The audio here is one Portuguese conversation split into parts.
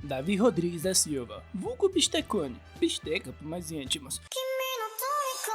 Davi Rodrigues da Silva, vulgo Bistecone, Bisteca para mais íntimos.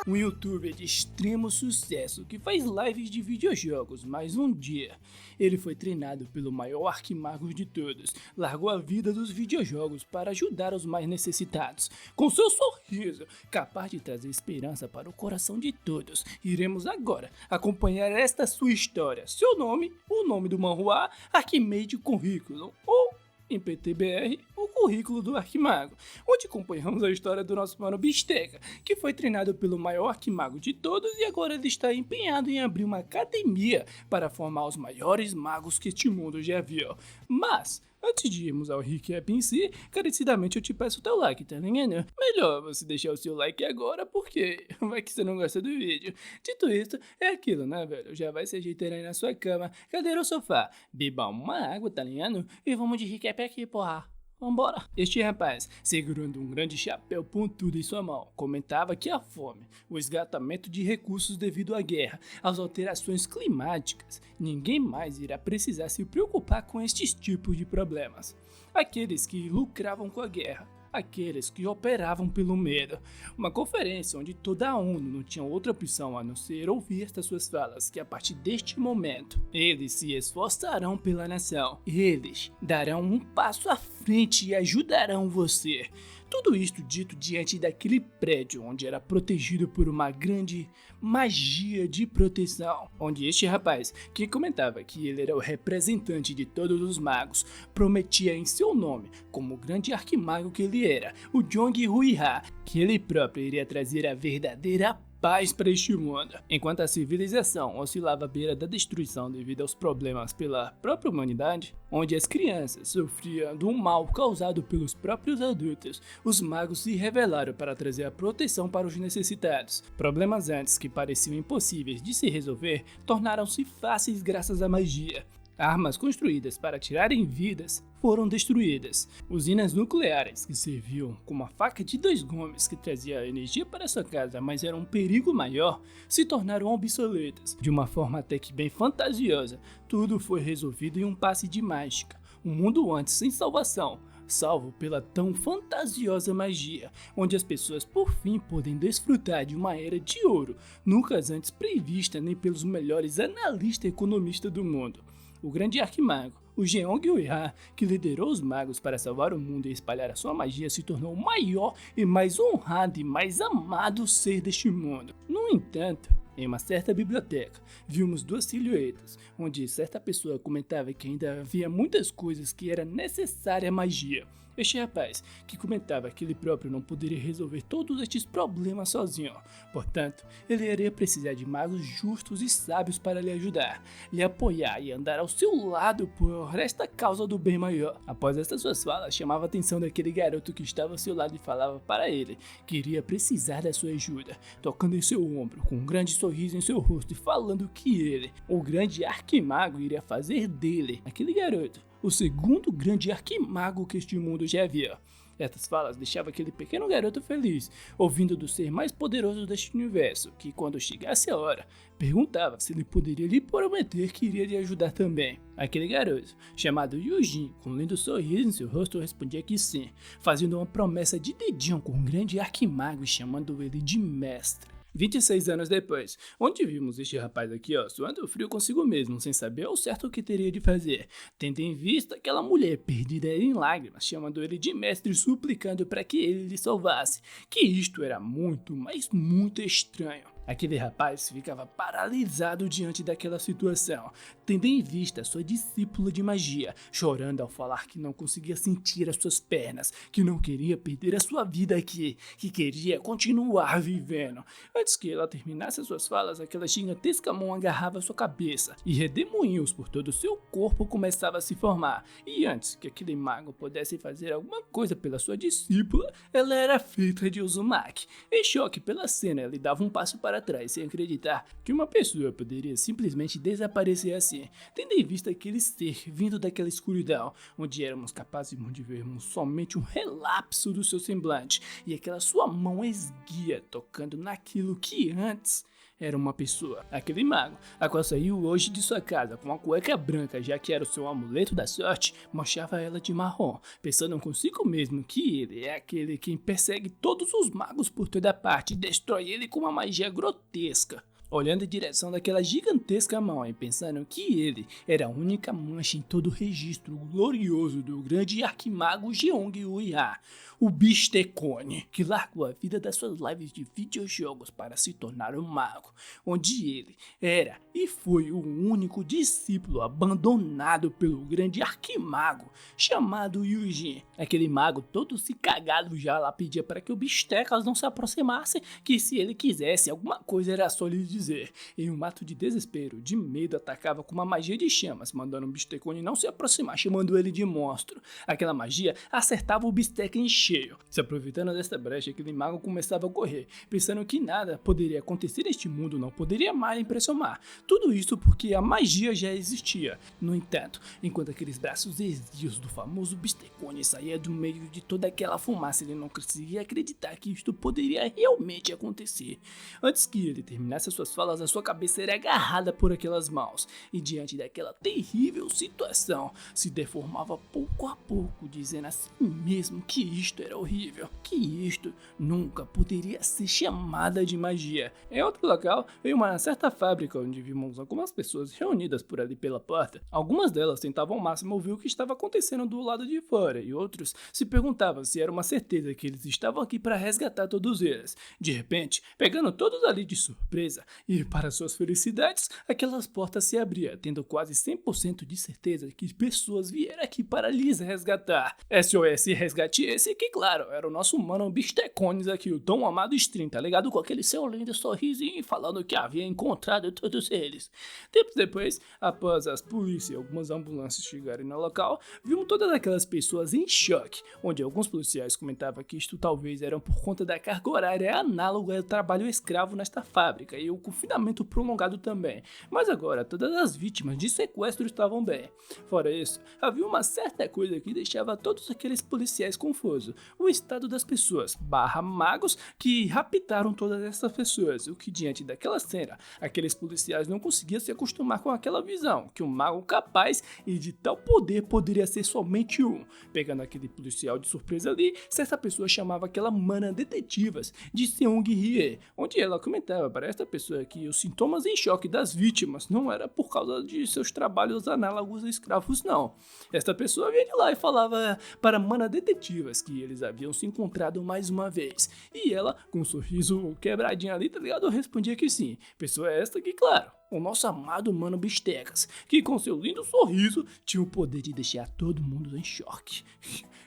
Um youtuber de extremo sucesso que faz lives de videojogos, mas um dia ele foi treinado pelo maior arquimago de todos, largou a vida dos videojogos para ajudar os mais necessitados. Com seu sorriso, capaz de trazer esperança para o coração de todos, iremos agora acompanhar esta sua história. Seu nome, o nome do manhwa, Archimage Curriculum, ou em PTBR, o currículo do Arquimago, onde acompanhamos a história do nosso mano Bisteca, que foi treinado pelo maior Arquimago de todos e agora ele está empenhado em abrir uma academia para formar os maiores magos que este mundo já viu. Mas, antes de irmos ao recap em si, carecidamente eu te peço o teu like, tá ligado? Melhor você deixar o seu like agora, porque vai que você não gosta do vídeo. Dito isso, é aquilo, né, velho? Já vai se ajeitando aí na sua cama, cadeira ou sofá, beba uma água, tá ligado? E vamos de recap aqui, porra. Vambora! Este rapaz, segurando um grande chapéu pontudo em sua mão, comentava que a fome, o esgotamento de recursos devido à guerra, às alterações climáticas, ninguém mais irá precisar se preocupar com estes tipos de problemas. Aqueles que lucravam com a guerra, aqueles que operavam pelo medo. Uma conferência onde toda a ONU não tinha outra opção a não ser ouvir estas suas falas, que a partir deste momento, eles se esforçarão pela nação. Eles darão um passo à frente e ajudarão você. Tudo isto dito diante daquele prédio onde era protegido por uma grande magia de proteção, onde este rapaz, que comentava que ele era o representante de todos os magos, prometia em seu nome, como o grande arquimago que ele era, o Jong-Hui-Ha, que ele próprio iria trazer a verdadeira paz para este mundo. Enquanto a civilização oscilava à beira da destruição devido aos problemas pela própria humanidade, onde as crianças sofriam do mal causado pelos próprios adultos, os magos se rebelaram para trazer a proteção para os necessitados. Problemas antes que pareciam impossíveis de se resolver, tornaram-se fáceis graças à magia. Armas construídas para tirarem vidas foram destruídas. Usinas nucleares que serviam como a faca de dois gumes que trazia energia para sua casa, mas era um perigo maior, se tornaram obsoletas. De uma forma até que bem fantasiosa, tudo foi resolvido em um passe de mágica. Um mundo antes sem salvação, salvo pela tão fantasiosa magia, onde as pessoas por fim podem desfrutar de uma era de ouro, nunca antes prevista nem pelos melhores analistas e economistas do mundo. O grande arquimago, o Jong-Hui-Ha, que liderou os magos para salvar o mundo e espalhar a sua magia, se tornou o maior e mais honrado e mais amado ser deste mundo. No entanto, em uma certa biblioteca, vimos duas silhuetas, onde certa pessoa comentava que ainda havia muitas coisas que era necessária magia. Este rapaz, que comentava que ele próprio não poderia resolver todos estes problemas sozinho, portanto, ele iria precisar de magos justos e sábios para lhe ajudar, lhe apoiar e andar ao seu lado por esta causa do bem maior. Após estas suas falas, chamava a atenção daquele garoto que estava ao seu lado e falava para ele que iria precisar da sua ajuda, tocando em seu ombro, com um grande sorriso em seu rosto e falando que ele, o grande arquimago, iria fazer dele, aquele garoto, o segundo grande arquimago que este mundo já viu. Estas falas deixavam aquele pequeno garoto feliz, ouvindo do ser mais poderoso deste universo, que quando chegasse a hora, perguntava se ele poderia lhe prometer que iria lhe ajudar também. Aquele garoto, chamado Yujin, com um lindo sorriso em seu rosto, respondia que sim, fazendo uma promessa de dedinho com um grande arquimago e chamando ele de mestre. 26 anos depois, onde vimos este rapaz aqui, suando frio consigo mesmo, sem saber ao certo o que teria de fazer, tendo em vista aquela mulher perdida em lágrimas, chamando ele de mestre e suplicando para que ele lhe salvasse, que isto era muito, mas muito estranho. Aquele rapaz ficava paralisado diante daquela situação, tendo em vista sua discípula de magia, chorando ao falar que não conseguia sentir as suas pernas, que não queria perder a sua vida aqui, que queria continuar vivendo. Antes que ela terminasse as suas falas, aquela gigantesca mão agarrava sua cabeça, e redemoinhos por todo o seu corpo começava a se formar. E antes que aquele mago pudesse fazer alguma coisa pela sua discípula, ela era feita de Uzumaki. Em choque pela cena, ele dava um passo para trás sem acreditar que uma pessoa poderia simplesmente desaparecer assim, tendo em vista aquele ser vindo daquela escuridão, onde éramos capazes de vermos somente um relapso do seu semblante e aquela sua mão esguia tocando naquilo que antes era uma pessoa. Aquele mago, a qual saiu hoje de sua casa com uma cueca branca, já que era o seu amuleto da sorte, manchava ela de marrom, pensando consigo mesmo que ele é aquele quem persegue todos os magos por toda parte e destrói ele com uma magia grotesca. Olhando em direção daquela gigantesca mão e pensando que ele era a única mancha em todo o registro glorioso do grande arquimago Jeong Uia, o Bistecone, que largou a vida das suas lives de videojogos para se tornar um mago, onde ele era e foi o único discípulo abandonado pelo grande arquimago chamado Yujin. Aquele mago todo se cagado já lá pedia para que o Bistecas não se aproximasse, que se ele quisesse alguma coisa era só lhe dizer. Em um ato de desespero, de medo, atacava com uma magia de chamas, mandando o Bistecone não se aproximar, chamando ele de monstro. Aquela magia acertava o Bisteca em cheio. Se aproveitando desta brecha, aquele mago começava a correr, pensando que nada poderia acontecer neste mundo, não poderia mais impressionar. Tudo isso porque a magia já existia. No entanto, enquanto aqueles braços esguios do famoso Bistecone saía do meio de toda aquela fumaça, ele não conseguia acreditar que isto poderia realmente acontecer. Antes que ele terminasse suas falas, a sua cabeça era agarrada por aquelas mãos, e diante daquela terrível situação, se deformava pouco a pouco, dizendo a si mesmo que isto era horrível, que isto nunca poderia ser chamada de magia. Em outro local, em uma certa fábrica onde vimos algumas pessoas reunidas por ali pela porta, algumas delas tentavam ao máximo ouvir o que estava acontecendo do lado de fora, e outros se perguntavam se era uma certeza que eles estavam aqui para resgatar todos eles. De repente, pegando todos ali de surpresa, e para suas felicidades, aquelas portas se abriam, tendo quase 100% de certeza que pessoas vieram aqui para lhes resgatar. SOS resgate esse que, claro, era o nosso mano Bistecones aqui, o tão amado Stream, tá ligado? Com aquele seu lindo sorrisinho falando que havia encontrado todos eles. Tempos depois, após as polícias e algumas ambulâncias chegarem no local, vimos todas aquelas pessoas em choque, onde alguns policiais comentavam que isto talvez era por conta da carga horária análoga ao trabalho escravo nesta fábrica e o confinamento prolongado também. Mas agora, todas as vítimas de sequestro estavam bem. Fora isso, havia uma certa coisa que deixava todos aqueles policiais confusos: o estado das pessoas, magos que raptaram todas essas pessoas, o que diante daquela cena, aqueles policiais não conseguiam se acostumar com aquela visão, que um mago capaz e de tal poder poderia ser somente um. Pegando aquele policial de surpresa ali, certa pessoa chamava aquela mana detetives de Seung Hye, onde ela comentava para esta pessoa que os sintomas em choque das vítimas não era por causa de seus trabalhos análogos a escravos não. Esta pessoa vinha de lá e falava para mana detetives que eles haviam se encontrado mais uma vez, e ela, com um sorriso quebradinho ali, tá ligado, respondia que sim. Pessoa esta que, claro, o nosso amado mano Bistecas, que com seu lindo sorriso tinha o poder de deixar todo mundo em choque.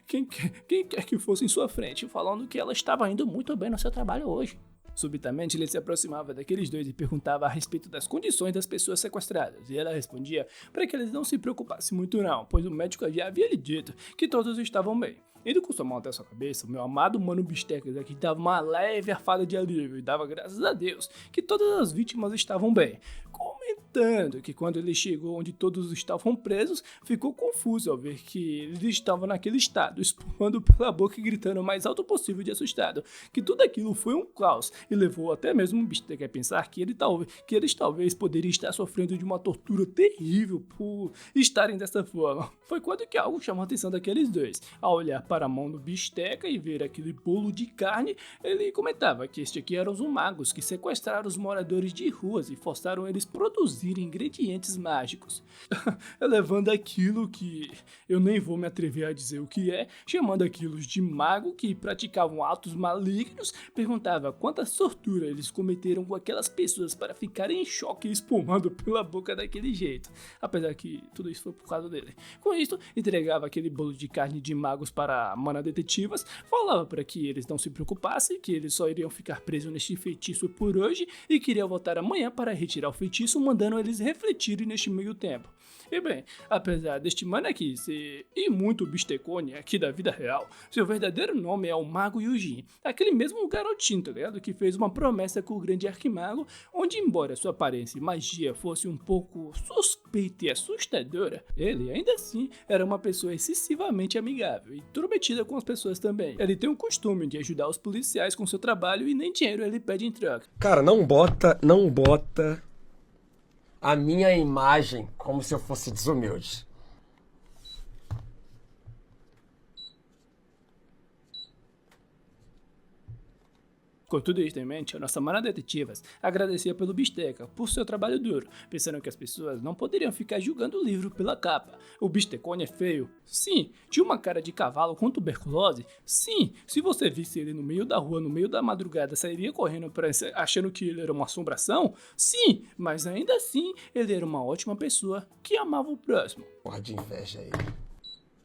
Quem quer que fosse em sua frente, falando que ela estava indo muito bem no seu trabalho hoje. Subitamente ele se aproximava daqueles dois e perguntava a respeito das condições das pessoas sequestradas, e ela respondia para que eles não se preocupassem muito não, pois o médico já havia lhe dito que todos estavam bem. Indo com sua mão até sua cabeça, o meu amado mano Bistecas aqui dava uma leve arfada de alívio e dava graças a Deus que todas as vítimas estavam bem, comentando que quando ele chegou onde todos estavam presos, ficou confuso ao ver que eles estavam naquele estado, espumando pela boca e gritando o mais alto possível de assustado, que tudo aquilo foi um caos e levou até mesmo o Bistecas a pensar que eles talvez poderiam estar sofrendo de uma tortura terrível por estarem dessa forma. Foi quando que algo chamou a atenção daqueles dois. Ao olhar para a mão do Bisteca e ver aquele bolo de carne, ele comentava que este aqui eram os magos que sequestraram os moradores de ruas e forçaram eles produzirem ingredientes mágicos, levando aquilo que eu nem vou me atrever a dizer o que é, chamando aquilo de mago que praticavam atos malignos. Perguntava quantas torturas eles cometeram com aquelas pessoas para ficarem em choque e espumando pela boca daquele jeito, apesar que tudo isso foi por causa dele. Com isso, entregava aquele bolo de carne de magos para mana detetives, falava para que eles não se preocupassem, que eles só iriam ficar presos neste feitiço por hoje e queriam voltar amanhã para retirar o feitiço, mandando fazendo eles refletirem neste meio tempo. E bem, apesar deste mano aqui ser e muito bistecone aqui da vida real, seu verdadeiro nome é o Mago Yujin, aquele mesmo garotinho, tá ligado? Que fez uma promessa com o grande arquimago, onde embora sua aparência e magia fosse um pouco suspeita e assustadora, ele ainda assim era uma pessoa excessivamente amigável e intrometida com as pessoas também. Ele tem o costume de ajudar os policiais com seu trabalho e nem dinheiro ele pede em troca. Cara, não bota a minha imagem como se eu fosse desumilde. Com tudo isso em mente, a nossa mana detetives agradecia pelo Bisteca por seu trabalho duro, pensando que as pessoas não poderiam ficar julgando o livro pela capa. O Bistecone é feio? Sim. Tinha uma cara de cavalo com tuberculose? Sim. Se você visse ele no meio da rua, no meio da madrugada, sairia correndo achando que ele era uma assombração? Sim. Mas ainda assim, ele era uma ótima pessoa que amava o próximo. Porra de inveja aí.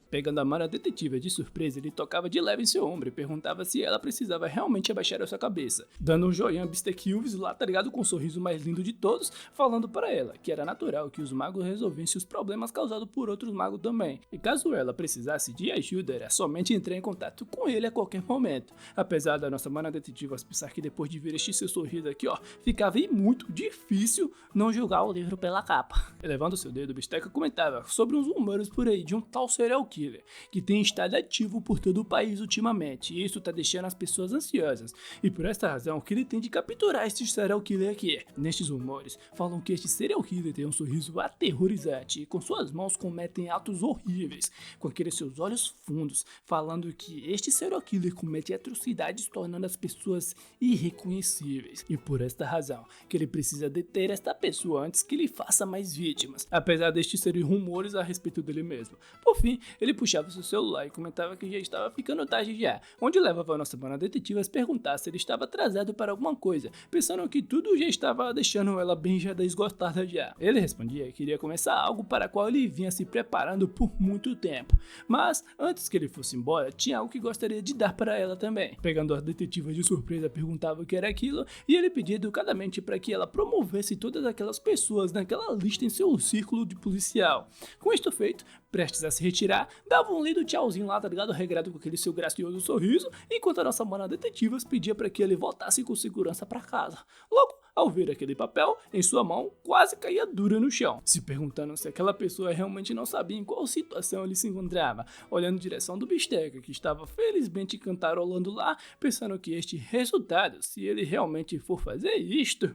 Pegando a mana detetive de surpresa, ele tocava de leve em seu ombro e perguntava se ela precisava realmente abaixar a sua cabeça, dando um joinha Bistequilves lá, tá ligado, com o sorriso mais lindo de todos, falando para ela que era natural que os magos resolvessem os problemas causados por outros magos também, e caso ela precisasse de ajuda, era somente entrar em contato com ele a qualquer momento. Apesar da nossa mana detetive pensar que depois de ver este seu sorriso aqui, ó, ficava muito difícil não julgar o livro pela capa. Elevando seu dedo, Bisteca comentava sobre uns rumores por aí de um tal serial killer que tem estado ativo por todo o país ultimamente, e isso tá deixando as pessoas ansiosas, e por esta razão que ele tem de capturar este serial killer aqui. Nestes rumores, falam que este serial killer tem um sorriso aterrorizante e com suas mãos cometem atos horríveis, com aqueles seus olhos fundos, falando que este serial killer comete atrocidades tornando as pessoas irreconhecíveis, e por esta razão que ele precisa deter esta pessoa antes que ele faça mais vítimas, apesar destes serem rumores a respeito dele mesmo. Por fim, ele puxava seu celular e comentava que já estava ficando tarde já, onde levava a nossa mana detetive a perguntar se ele estava atrasado para alguma coisa, pensando que tudo já estava deixando ela bem já esgotada já. Ele respondia que queria começar algo para qual ele vinha se preparando por muito tempo, mas antes que ele fosse embora, tinha algo que gostaria de dar para ela também. Pegando a detetive de surpresa, perguntava o que era aquilo e ele pedia educadamente para que ela promovesse todas aquelas pessoas naquela lista em seu círculo de policial. Com isto feito, prestes a se retirar, dava um lindo tchauzinho lá, tá ligado? Regrado com aquele seu gracioso sorriso, enquanto a nossa mana detetive pedia para que ele voltasse com segurança para casa. Logo, ao ver aquele papel em sua mão, quase caía dura no chão, se perguntando se aquela pessoa realmente não sabia em qual situação ele se encontrava, olhando em direção do Bisteca, que estava felizmente cantarolando lá, pensando que este resultado, se ele realmente for fazer isto...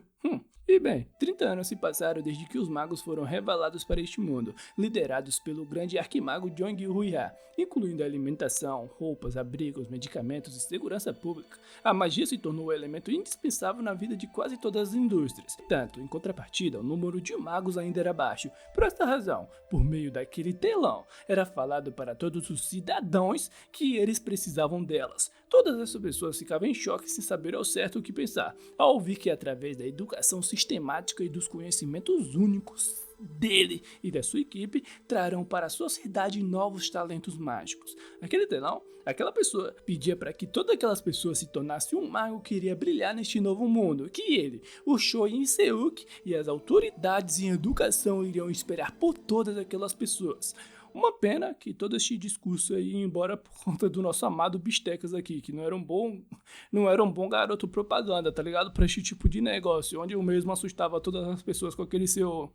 E bem, 30 anos se passaram desde que os magos foram revelados para este mundo, liderados pelo grande arquimago Jong Huiha, incluindo a alimentação, roupas, abrigos, medicamentos e segurança pública. A magia se tornou um elemento indispensável na vida de quase todas as indústrias. Tanto, em contrapartida, o número de magos ainda era baixo. Por esta razão, por meio daquele telão, era falado para todos os cidadãos que eles precisavam delas. Todas essas pessoas ficavam em choque sem saber ao certo o que pensar, ao ouvir que através da educação sistemática e dos conhecimentos únicos dele e da sua equipe, trarão para a sociedade novos talentos mágicos. Naquele telão, aquela pessoa pedia para que todas aquelas pessoas se tornassem um mago que iria brilhar neste novo mundo, que ele, o Shoin Seuk e as autoridades em educação iriam esperar por todas aquelas pessoas. Uma pena que todo este discurso aí ia embora por conta do nosso amado Bistecas aqui, que não era um bom garoto propaganda, tá ligado? Pra este tipo de negócio, onde eu mesmo assustava todas as pessoas com aquele seu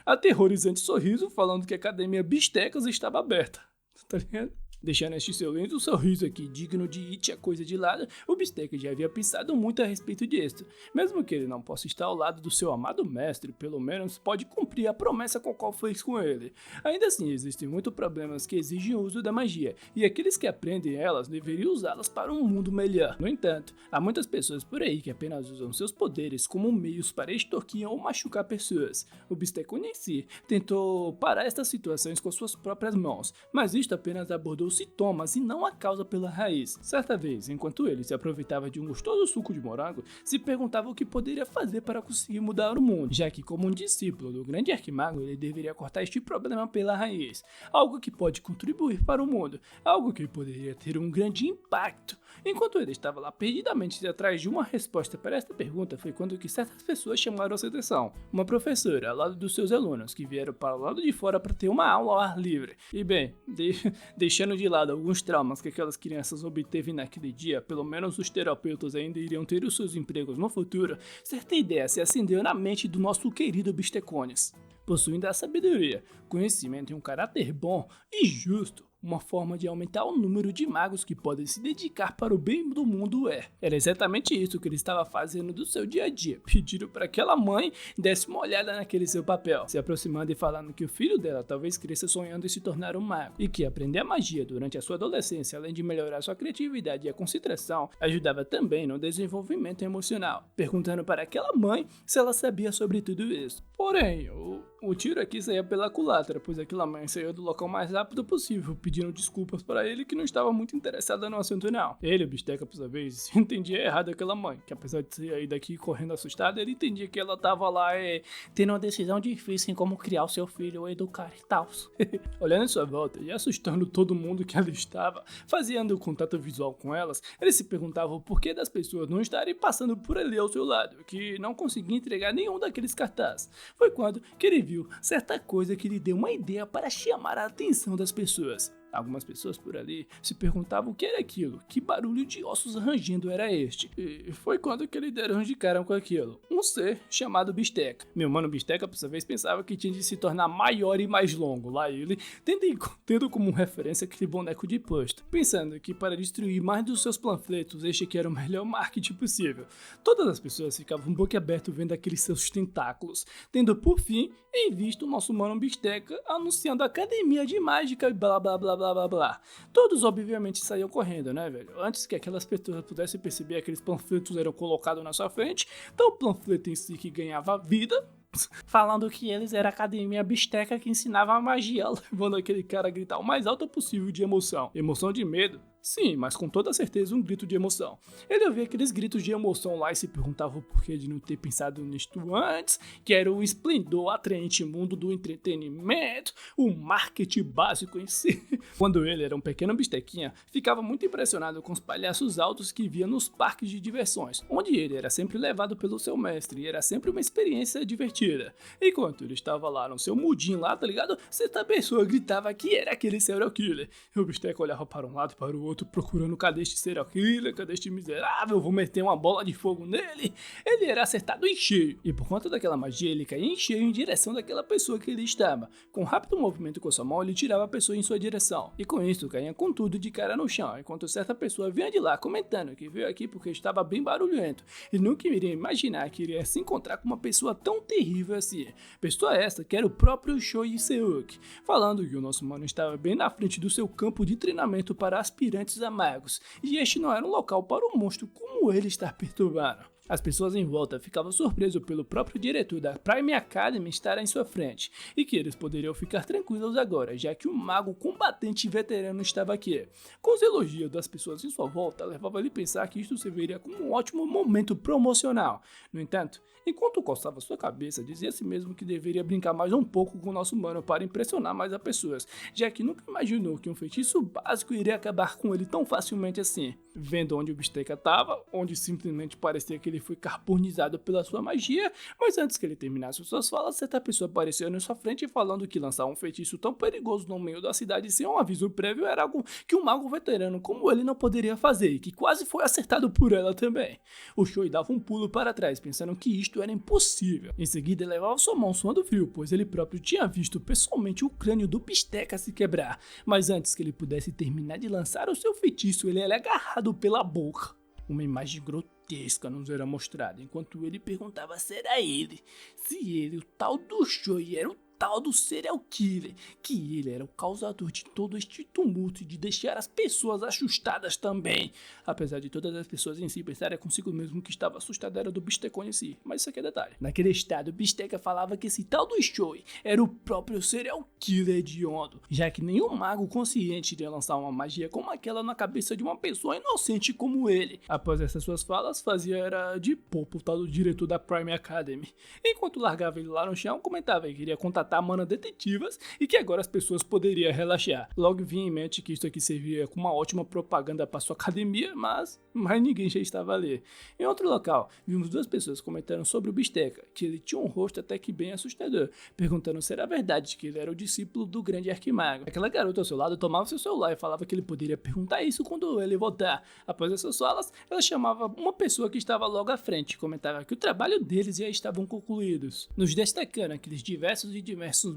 aterrorizante sorriso, falando que a Academia Bistecas estava aberta, tá ligado? Deixando este seu lindo sorriso aqui digno de It a coisa de lado, o Bisteca já havia pensado muito a respeito disso. Mesmo que ele não possa estar ao lado do seu amado mestre, pelo menos pode cumprir a promessa com a qual fez com ele. Ainda assim, existem muitos problemas que exigem o uso da magia, e aqueles que aprendem elas deveriam usá-las para um mundo melhor. No entanto, há muitas pessoas por aí que apenas usam seus poderes como meios para extorquir ou machucar pessoas. O Bisteca em si tentou parar estas situações com suas próprias mãos, mas isto apenas abordou dos sintomas e não a causa pela raiz. Certa vez, enquanto ele se aproveitava de um gostoso suco de morango, se perguntava o que poderia fazer para conseguir mudar o mundo, já que como um discípulo do grande arquimago, ele deveria cortar este problema pela raiz, algo que pode contribuir para o mundo, algo que poderia ter um grande impacto. Enquanto ele estava lá perdidamente atrás de uma resposta para esta pergunta, foi quando que certas pessoas chamaram sua atenção. Uma professora ao lado dos seus alunos, que vieram para o lado de fora para ter uma aula ao ar livre. E bem, deixando de lado alguns traumas que aquelas crianças obteve naquele dia, pelo menos os terapeutas ainda iriam ter os seus empregos no futuro, certa ideia se acendeu na mente do nosso querido Bistecones. Possuindo a sabedoria, conhecimento e um caráter bom e justo, uma forma de aumentar o número de magos que podem se dedicar para o bem do mundo Era exatamente isso que ele estava fazendo do seu dia a dia, pedindo para que aquela mãe desse uma olhada naquele seu papel, se aproximando e falando que o filho dela talvez cresça sonhando em se tornar um mago, e que aprender a magia durante a sua adolescência, além de melhorar sua criatividade e a concentração, ajudava também no desenvolvimento emocional, perguntando para aquela mãe se ela sabia sobre tudo isso. Porém, o tiro aqui saía pela culatra, pois aquela mãe saiu do local mais rápido possível, pedindo desculpas para ele que não estava muito interessada no assunto não. Ele, o Bisteca, por sua vez, entendia errado aquela mãe, que apesar de sair daqui correndo assustada, ele entendia que ela estava lá tendo uma decisão difícil em como criar o seu filho ou educar e tal. Olhando em sua volta e assustando todo mundo que ali estava, fazendo contato visual com elas, ele se perguntava o porquê das pessoas não estarem passando por ali ao seu lado, que não conseguia entregar nenhum daqueles cartazes. Foi quando que ele viu certa coisa que lhe deu uma ideia para chamar a atenção das pessoas. Algumas pessoas por ali se perguntavam o que era aquilo, que barulho de ossos rangendo era este. E foi quando que eles deram de cara com aquilo. Um ser chamado Bisteca. Meu mano Bisteca, por sua vez, pensava que tinha de se tornar maior e mais longo. Lá ele, tendo como referência aquele boneco de posto. Pensando que para destruir mais dos seus panfletos, este aqui era o melhor marketing possível. Todas as pessoas ficavam boquiaberto vendo aqueles seus tentáculos. Tendo por fim, em vista o nosso mano Bisteca anunciando a academia de mágica e blá blá blá blá blá blá. Todos obviamente saíam correndo, né, velho? Antes que aquelas pessoas pudessem perceber, aqueles panfletos eram colocados na sua frente, então o panfleto em si que ganhava vida, falando que eles eram a academia Bisteca que ensinava a magia, levando aquele cara a gritar o mais alto possível de emoção. Emoção de medo? Sim, mas com toda certeza um grito de emoção. Ele ouvia aqueles gritos de emoção lá e se perguntava o porquê de não ter pensado nisto antes, que era o esplendor atraente mundo do entretenimento, o marketing básico em si. Quando ele era um pequeno bistequinha, ficava muito impressionado com os palhaços altos que via nos parques de diversões, onde ele era sempre levado pelo seu mestre e era sempre uma experiência divertida. Enquanto ele estava lá no seu mudinho lá, tá ligado? Certa pessoa gritava que era aquele serial killer. E o bisteca olhava para um lado e para o outro, procurando cadê este serial killer, cadê este miserável, vou meter uma bola de fogo nele. Ele era acertado em cheio, e por conta daquela magia ele caía em cheio em direção daquela pessoa que ele estava. Com um rápido movimento com sua mão ele tirava a pessoa em sua direção, e com isso caía com tudo de cara no chão, enquanto certa pessoa vinha de lá comentando que veio aqui porque estava bem barulhento, e nunca iria imaginar que iria se encontrar com uma pessoa tão terrível assim. Pessoa essa que era o próprio Shoji Seuk, falando que o nosso mano estava bem na frente do seu campo de treinamento para aspirantes a magos, e este não era um local para um monstro como ele estar perturbando. As pessoas em volta ficavam surpresas pelo próprio diretor da Prime Academy estar em sua frente, e que eles poderiam ficar tranquilos agora, já que um mago combatente veterano estava aqui. Com os elogios das pessoas em sua volta, levava ele a pensar que isto serviria como um ótimo momento promocional. No entanto, enquanto coçava sua cabeça, dizia a si mesmo que deveria brincar mais um pouco com o nosso mano para impressionar mais as pessoas, já que nunca imaginou que um feitiço básico iria acabar com ele tão facilmente assim. Vendo onde o Bisteca estava, onde simplesmente parecia que ele foi carbonizado pela sua magia, mas antes que ele terminasse suas falas, certa pessoa apareceu na sua frente falando que lançar um feitiço tão perigoso no meio da cidade sem um aviso prévio era algo que um mago veterano como ele não poderia fazer, e que quase foi acertado por ela também. O Shoei dava um pulo para trás, pensando que isto era impossível. Em seguida, ele levava sua mão suando frio, pois ele próprio tinha visto pessoalmente o crânio do Bisteca se quebrar, mas antes que ele pudesse terminar de lançar o seu feitiço, ele era agarrado pela boca. Uma imagem grotesca nos era mostrada, enquanto ele perguntava se era ele, se ele, o tal do Shoei, era o tal do serial killer, que ele era o causador de todo este tumulto e de deixar as pessoas assustadas também. Apesar de todas as pessoas em si pensarem consigo mesmo que estava assustada era do Bistecone em si, mas isso aqui é detalhe. Naquele estado, Bisteca falava que esse tal do Shoei era o próprio serial killer hediondo, já que nenhum mago consciente iria lançar uma magia como aquela na cabeça de uma pessoa inocente como ele. Após essas suas falas, fazia era de popo o tal do diretor da Prime Academy. Enquanto largava ele lá no chão, comentava que queria contatar manas detetives e que agora as pessoas poderiam relaxar. Logo vinha em mente que isso aqui servia como uma ótima propaganda para sua academia, mas ninguém já estava ali. Em outro local, vimos duas pessoas comentando sobre o Bisteca, que ele tinha um rosto até que bem assustador, perguntando se era verdade que ele era o discípulo do grande arquimago. Aquela garota ao seu lado tomava seu celular e falava que ele poderia perguntar isso quando ele voltar. Após essas falas, ela chamava uma pessoa que estava logo à frente e comentava que o trabalho deles já estavam concluídos, nos destacando aqueles diversos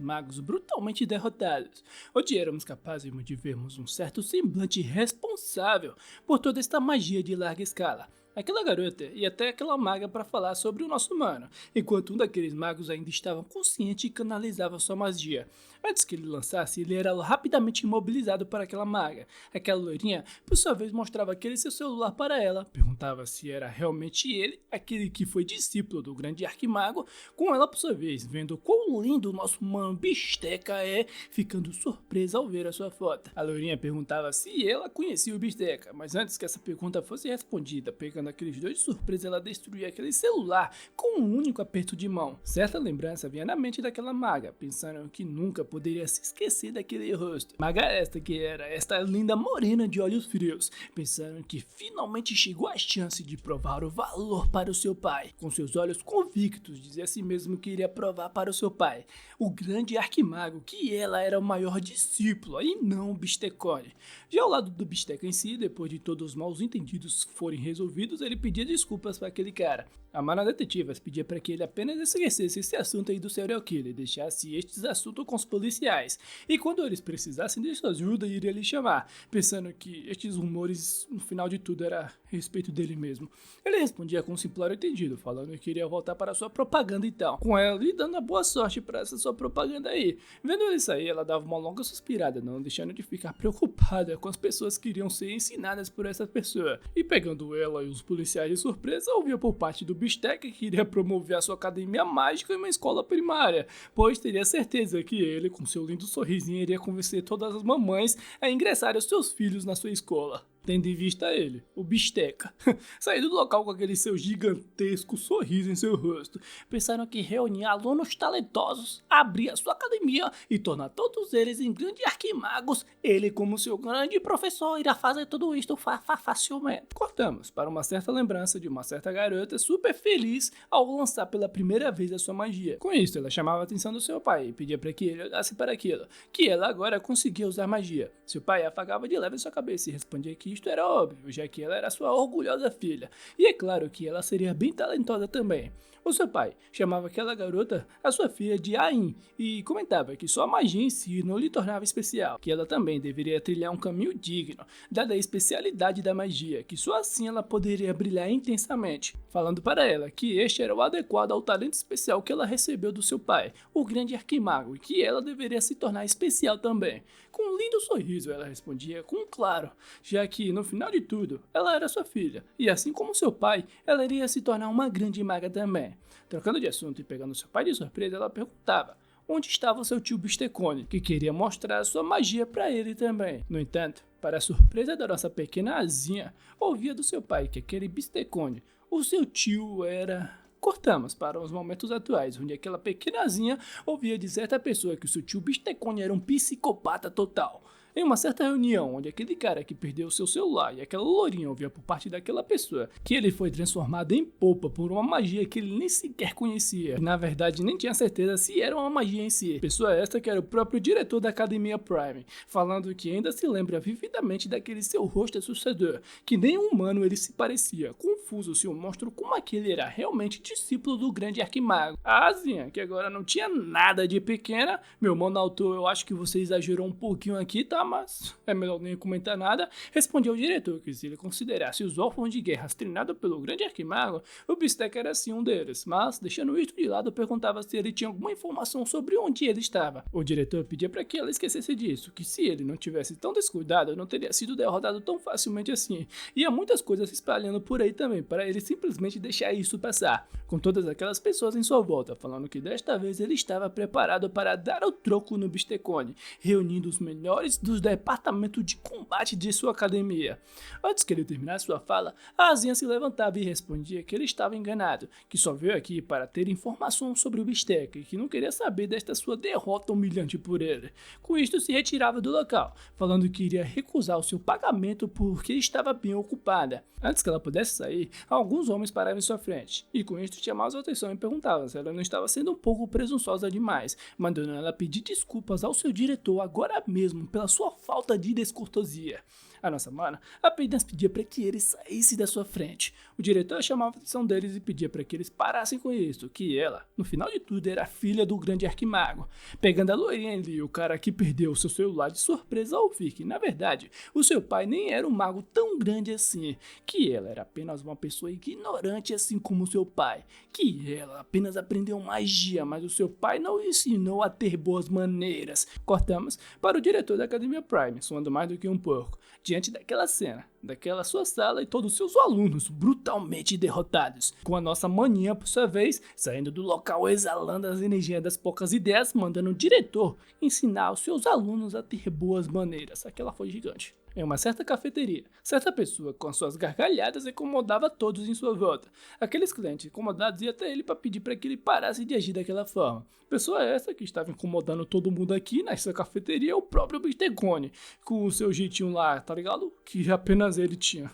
magos brutalmente derrotados, onde éramos capazes de vermos um certo semblante responsável por toda esta magia de larga escala. Aquela garota e até aquela maga para falar sobre o nosso mano, enquanto um daqueles magos ainda estava consciente e canalizava sua magia. Antes que ele lançasse, ele era rapidamente imobilizado para aquela maga. Aquela loirinha, por sua vez, mostrava aquele seu celular para ela, perguntava se era realmente ele, aquele que foi discípulo do grande arquimago, com ela por sua vez, vendo quão lindo o nosso mano Bisteca é, ficando surpresa ao ver a sua foto. A loirinha perguntava se ela conhecia o Bisteca, mas antes que essa pergunta fosse respondida, pegando aqueles dois de surpresa, ela destruía aquele celular com um único aperto de mão. Certa lembrança vinha na mente daquela maga, pensando que nunca poderia se esquecer daquele rosto. Maga esta que era esta linda morena de olhos frios, pensando que finalmente chegou a chance de provar o valor para o seu pai. Com seus olhos convictos, dizia a si mesmo que iria provar para o seu pai, o grande arquimago, que ela era o maior discípulo e não o Bistecone. Já ao lado do Bisteca em si, depois de todos os maus entendidos forem resolvidos, ele pedia desculpas para aquele cara. A mana detetive pedia para que ele apenas esquecesse esse assunto aí do serial killer e deixasse estes assuntos com os policiais. E quando eles precisassem de sua ajuda, iria lhe chamar, pensando que estes rumores, no final de tudo, era a respeito dele mesmo. Ele respondia com um simplório entendido, falando que iria voltar para sua propaganda então, com ela lhe dando a boa sorte para essa sua propaganda aí. Vendo ele sair, ela dava uma longa suspirada, não deixando de ficar preocupada com as pessoas que iriam ser ensinadas por essa pessoa. E pegando ela e os policiais de surpresa, ouvia por parte do Bisteca que iria promover a sua academia mágica em uma escola primária, pois teria certeza que ele, com seu lindo sorrisinho, iria convencer todas as mamães a ingressarem os seus filhos na sua escola. Tendo em vista ele, o Bisteca, saído do local com aquele seu gigantesco sorriso em seu rosto, pensaram que reunir alunos talentosos, abrir a sua academia e tornar todos eles em grandes arquimagos, ele como seu grande professor irá fazer tudo isto facilmente. Cortamos para uma certa lembrança de uma certa garota super feliz ao lançar pela primeira vez a sua magia. Com isso, ela chamava a atenção do seu pai e pedia para que ele olhasse para aquilo, que ela agora conseguia usar magia. Seu pai afagava de leve sua cabeça e respondia que isto era óbvio, já que ela era sua orgulhosa filha, e é claro que ela seria bem talentosa também. O seu pai chamava aquela garota a sua filha de Ain e comentava que sua magia em si não lhe tornava especial, que ela também deveria trilhar um caminho digno, dada a especialidade da magia, que só assim ela poderia brilhar intensamente, falando para ela que este era o adequado ao talento especial que ela recebeu do seu pai, o grande arquimago, e que ela deveria se tornar especial também. Com um lindo sorriso ela respondia com um claro, já que no final de tudo ela era sua filha, e assim como seu pai, ela iria se tornar uma grande maga também. Trocando de assunto e pegando seu pai de surpresa, ela perguntava onde estava seu tio Bistecone, que queria mostrar a sua magia para ele também. No entanto, para a surpresa da nossa pequena asinha, ouvia do seu pai que aquele Bistecone, o seu tio era... Cortamos para os momentos atuais, onde aquela pequena asinha ouvia de certa pessoa que o seu tio Bistecone era um psicopata total. Em uma certa reunião, onde aquele cara que perdeu seu celular e aquela lourinha ouvia por parte daquela pessoa que ele foi transformado em polpa por uma magia que ele nem sequer conhecia, e na verdade nem tinha certeza se era uma magia em si. Pessoa esta que era o próprio diretor da Academia Prime, falando que ainda se lembra vividamente daquele seu rosto assustador, que nem um humano ele se parecia, confuso se o monstro como aquele era realmente discípulo do grande arquimago. A Asinha, que agora não tinha nada de pequena, meu mano autor, eu acho que você exagerou um pouquinho aqui, tá? mas é melhor nem comentar nada, respondia ao diretor que se ele considerasse os órfãos de guerra treinados pelo grande arquimago, o Bisteca era sim um deles, mas deixando isso de lado perguntava se ele tinha alguma informação sobre onde ele estava. O diretor pedia para que ela esquecesse disso, que se ele não tivesse tão descuidado, não teria sido derrotado tão facilmente assim, e há muitas coisas se espalhando por aí também, para ele simplesmente deixar isso passar, com todas aquelas pessoas em sua volta, falando que desta vez ele estava preparado para dar o troco no Bistecone, reunindo os melhores dos departamentos de combate de sua academia. Antes que ele terminasse sua fala, a Azinha se levantava e respondia que ele estava enganado, que só veio aqui para ter informação sobre o Bisteca e que não queria saber desta sua derrota humilhante por ele. Com isto se retirava do local, falando que iria recusar o seu pagamento porque estava bem ocupada. Antes que ela pudesse sair, alguns homens paravam em sua frente, e com isto chamava sua atenção e perguntavam se ela não estava sendo um pouco presunçosa demais, mandando ela pedir desculpas ao seu diretor agora mesmo pela sua falta de descortesia. A nossa mana apenas pedia para que ele saísse da sua frente. O diretor chamava a atenção deles e pedia para que eles parassem com isso, que ela, no final de tudo, era filha do grande arquimago. Pegando a loirinha ali, o cara que perdeu o seu celular de surpresa ao ouvir que, na verdade, o seu pai nem era um mago tão grande assim, que ela era apenas uma pessoa ignorante assim como seu pai, que ela apenas aprendeu magia, mas o seu pai não ensinou a ter boas maneiras. Cortamos para o diretor da Academia Prime, suando mais do que um porco, diante daquela cena, daquela sua sala e todos os seus alunos brutalmente derrotados, com a nossa maninha, por sua vez, saindo do local exalando as energias das poucas ideias, mandando o diretor ensinar os seus alunos a ter boas maneiras. Aquela foi gigante. Em uma certa cafeteria, certa pessoa com suas gargalhadas incomodava todos em sua volta. Aqueles clientes incomodados iam até ele para pedir para que ele parasse de agir daquela forma. Pessoa essa que estava incomodando todo mundo aqui nessa cafeteria é o próprio Bistecone, com o seu jeitinho lá, tá ligado? Que apenas ele tinha.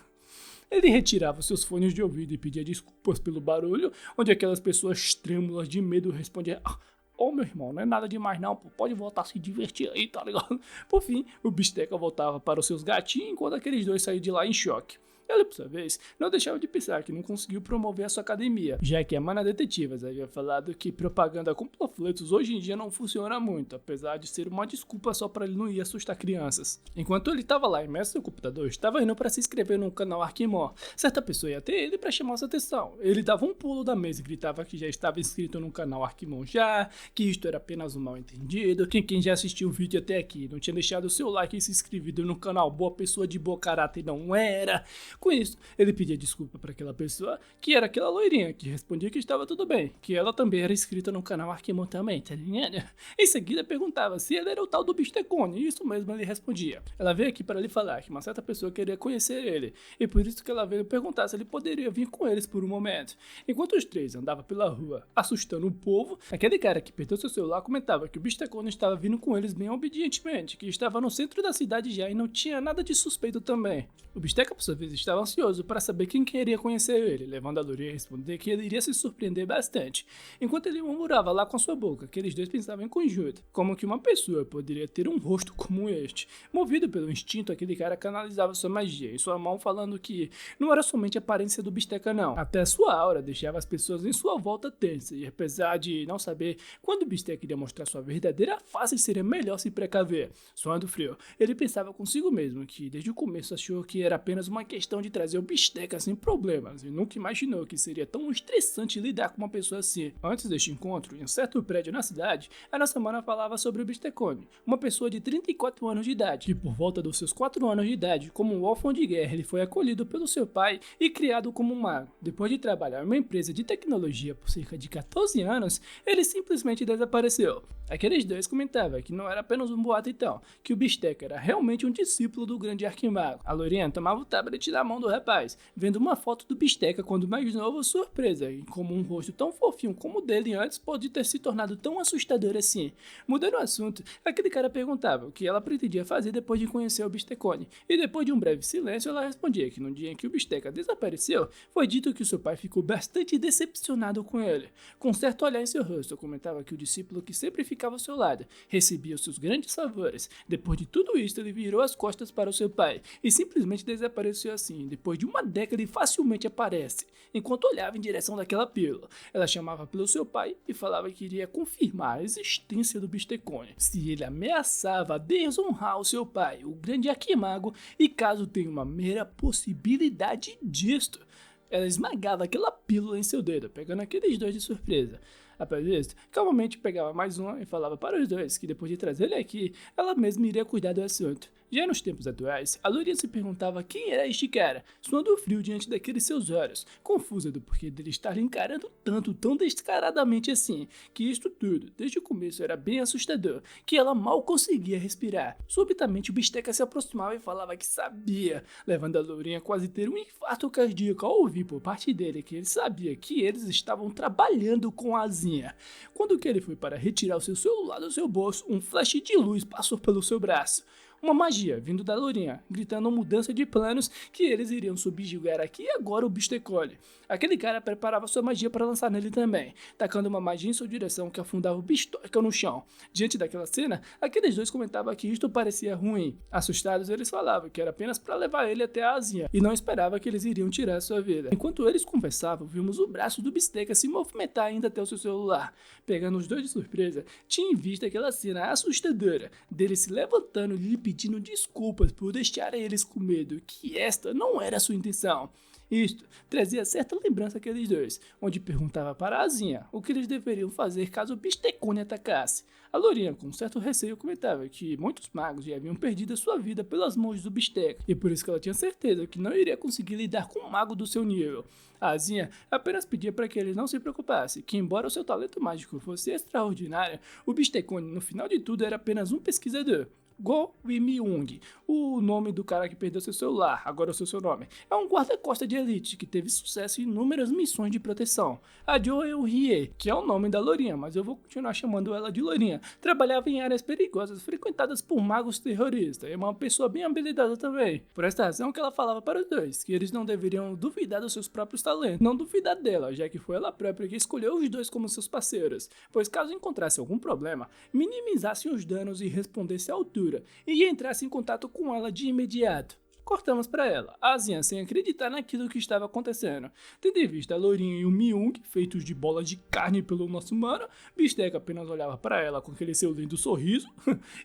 Ele retirava seus fones de ouvido e pedia desculpas pelo barulho, onde aquelas pessoas trêmulas de medo respondiam: "Ô meu irmão, não é nada demais não, pô, pode voltar a se divertir aí, tá ligado?" Por fim, o Bisteca voltava para os seus gatinhos enquanto aqueles dois saíam de lá em choque. Ele, por sua vez, não deixava de pensar que não conseguiu promover a sua academia, já que a Mana Detetivas havia falado que propaganda com panfletos hoje em dia não funciona muito, apesar de ser uma desculpa só para ele não ir assustar crianças. Enquanto ele estava lá imerso no computador, estava indo para se inscrever no canal Arquimon. Certa pessoa ia até ele para chamar sua atenção. Ele dava um pulo da mesa e gritava que já estava inscrito no canal Arquimon já, que isto era apenas um mal entendido, que quem já assistiu o vídeo até aqui não tinha deixado o seu like e se inscrevido no canal Boa Pessoa de Boa Caráter não era. Com isso, ele pedia desculpa para aquela pessoa, que era aquela loirinha, que respondia que estava tudo bem, que ela também era inscrita no canal Arquimon também, tá ligado? Em seguida perguntava se ele era o tal do Bistecone, e isso mesmo ele respondia. Ela veio aqui para lhe falar que uma certa pessoa queria conhecer ele, e por isso que ela veio perguntar se ele poderia vir com eles por um momento. Enquanto os três andavam pela rua, assustando o povo, aquele cara que perdeu seu celular comentava que o Bistecone estava vindo com eles bem obedientemente, que estava no centro da cidade já e não tinha nada de suspeito também. O Bisteca, por sua vez, estava ansioso para saber quem queria conhecer ele, levando a Loria a responder que ele iria se surpreender bastante. Enquanto ele murmurava lá com sua boca, aqueles dois pensavam em conjunto, como que uma pessoa poderia ter um rosto como este. Movido pelo instinto, aquele cara canalizava sua magia, em sua mão falando que não era somente a aparência do Bisteca não, até a sua aura deixava as pessoas em sua volta tensas, e apesar de não saber quando o Bisteca iria mostrar sua verdadeira face, seria melhor se precaver. Suando frio, ele pensava consigo mesmo que desde o começo achou que era apenas uma questão de trazer o Bisteca sem problemas, e nunca imaginou que seria tão estressante lidar com uma pessoa assim. Antes deste encontro, em um certo prédio na cidade, a nossa mana falava sobre o Bistecone, uma pessoa de 34 anos de idade, que por volta dos seus 4 anos de idade, como um órfão de guerra, ele foi acolhido pelo seu pai e criado como um mago. Depois de trabalhar em uma empresa de tecnologia por cerca de 14 anos, ele simplesmente desapareceu. Aqueles dois comentavam que não era apenas um boato então, que o Bisteca era realmente um discípulo do grande arquimago. A Lorinha tomava o tablet da mão do rapaz, vendo uma foto do Bisteca quando mais novo, surpresa, e como um rosto tão fofinho como o dele antes pode ter se tornado tão assustador assim. Mudando o assunto, aquele cara perguntava o que ela pretendia fazer depois de conhecer o Bistecone, e depois de um breve silêncio ela respondia que no dia em que o Bisteca desapareceu, foi dito que o seu pai ficou bastante decepcionado com ele. Com um certo olhar em seu rosto, comentava que o discípulo que sempre ficava ao seu lado recebia os seus grandes favores. Depois de tudo isso, ele virou as costas para o seu pai e simplesmente desapareceu assim. assim, depois de uma década e facilmente aparece, enquanto olhava em direção daquela pílula. Ela chamava pelo seu pai e falava que iria confirmar a existência do Bistecone, se ele ameaçava desonrar o seu pai, o grande Arquimago, e caso tenha uma mera possibilidade disto. Ela esmagava aquela pílula em seu dedo, pegando aqueles dois de surpresa. Após isso, calmamente pegava mais uma e falava para os dois que depois de trazer ele aqui, ela mesma iria cuidar do assunto. Já nos tempos atuais, a Lourinha se perguntava quem era este cara, suando frio diante daqueles seus olhos, confusa do porquê dele estar lhe encarando tanto, tão descaradamente assim, que isto tudo, desde o começo, era bem assustador, que ela mal conseguia respirar. Subitamente o Bisteca se aproximava e falava que sabia, levando a Lourinha a quase ter um infarto cardíaco ao ouvir por parte dele que ele sabia que eles estavam trabalhando com a Asinha. Quando que ele foi para retirar o seu celular do seu bolso, um flash de luz passou pelo seu braço. Uma magia vindo da Lourinha, gritando mudança de planos que eles iriam subjugar aqui e agora o Bistecone. Aquele cara preparava sua magia para lançar nele também, tacando uma magia em sua direção que afundava o Bistoca no chão. Diante daquela cena, aqueles dois comentavam que isto parecia ruim. Assustados, eles falavam que era apenas para levar ele até a Asinha e não esperava que eles iriam tirar a sua vida. Enquanto eles conversavam, vimos o braço do Bisteca se movimentar ainda até o seu celular. Pegando os dois de surpresa, tinha em vista aquela cena assustadora dele se levantando e lhe pedindo desculpas por deixar eles com medo, que esta não era sua intenção. Isto trazia certa lembrança àqueles dois, onde perguntava para a Asinha o que eles deveriam fazer caso o Bistecone atacasse. A Lourinha, com certo receio, comentava que muitos magos já haviam perdido a sua vida pelas mãos do Bisteca, e por isso que ela tinha certeza que não iria conseguir lidar com um mago do seu nível. A Asinha apenas pedia para que ele não se preocupasse, que embora o seu talento mágico fosse extraordinário, o Bistecone, no final de tudo, era apenas um pesquisador. Go Wimyung, o nome do cara que perdeu seu celular, agora eu sei o seu nome, é um guarda-costas de elite que teve sucesso em inúmeras missões de proteção. A Joel Rie, que é o nome da Lourinha, mas eu vou continuar chamando ela de Lourinha, trabalhava em áreas perigosas frequentadas por magos terroristas, é uma pessoa bem habilidosa também. Por esta razão que ela falava para os dois, que eles não deveriam duvidar dos seus próprios talentos, não duvidar dela, já que foi ela própria que escolheu os dois como seus parceiros, pois caso encontrasse algum problema, minimizassem os danos e respondesse à altura, e entrasse em contato com ela de imediato. Cortamos para ela, a Asinha sem acreditar naquilo que estava acontecendo. Tendo em vista a Lourinha e o Myung, feitos de bolas de carne pelo nosso mano, Bisteca apenas olhava para ela com aquele seu lindo sorriso,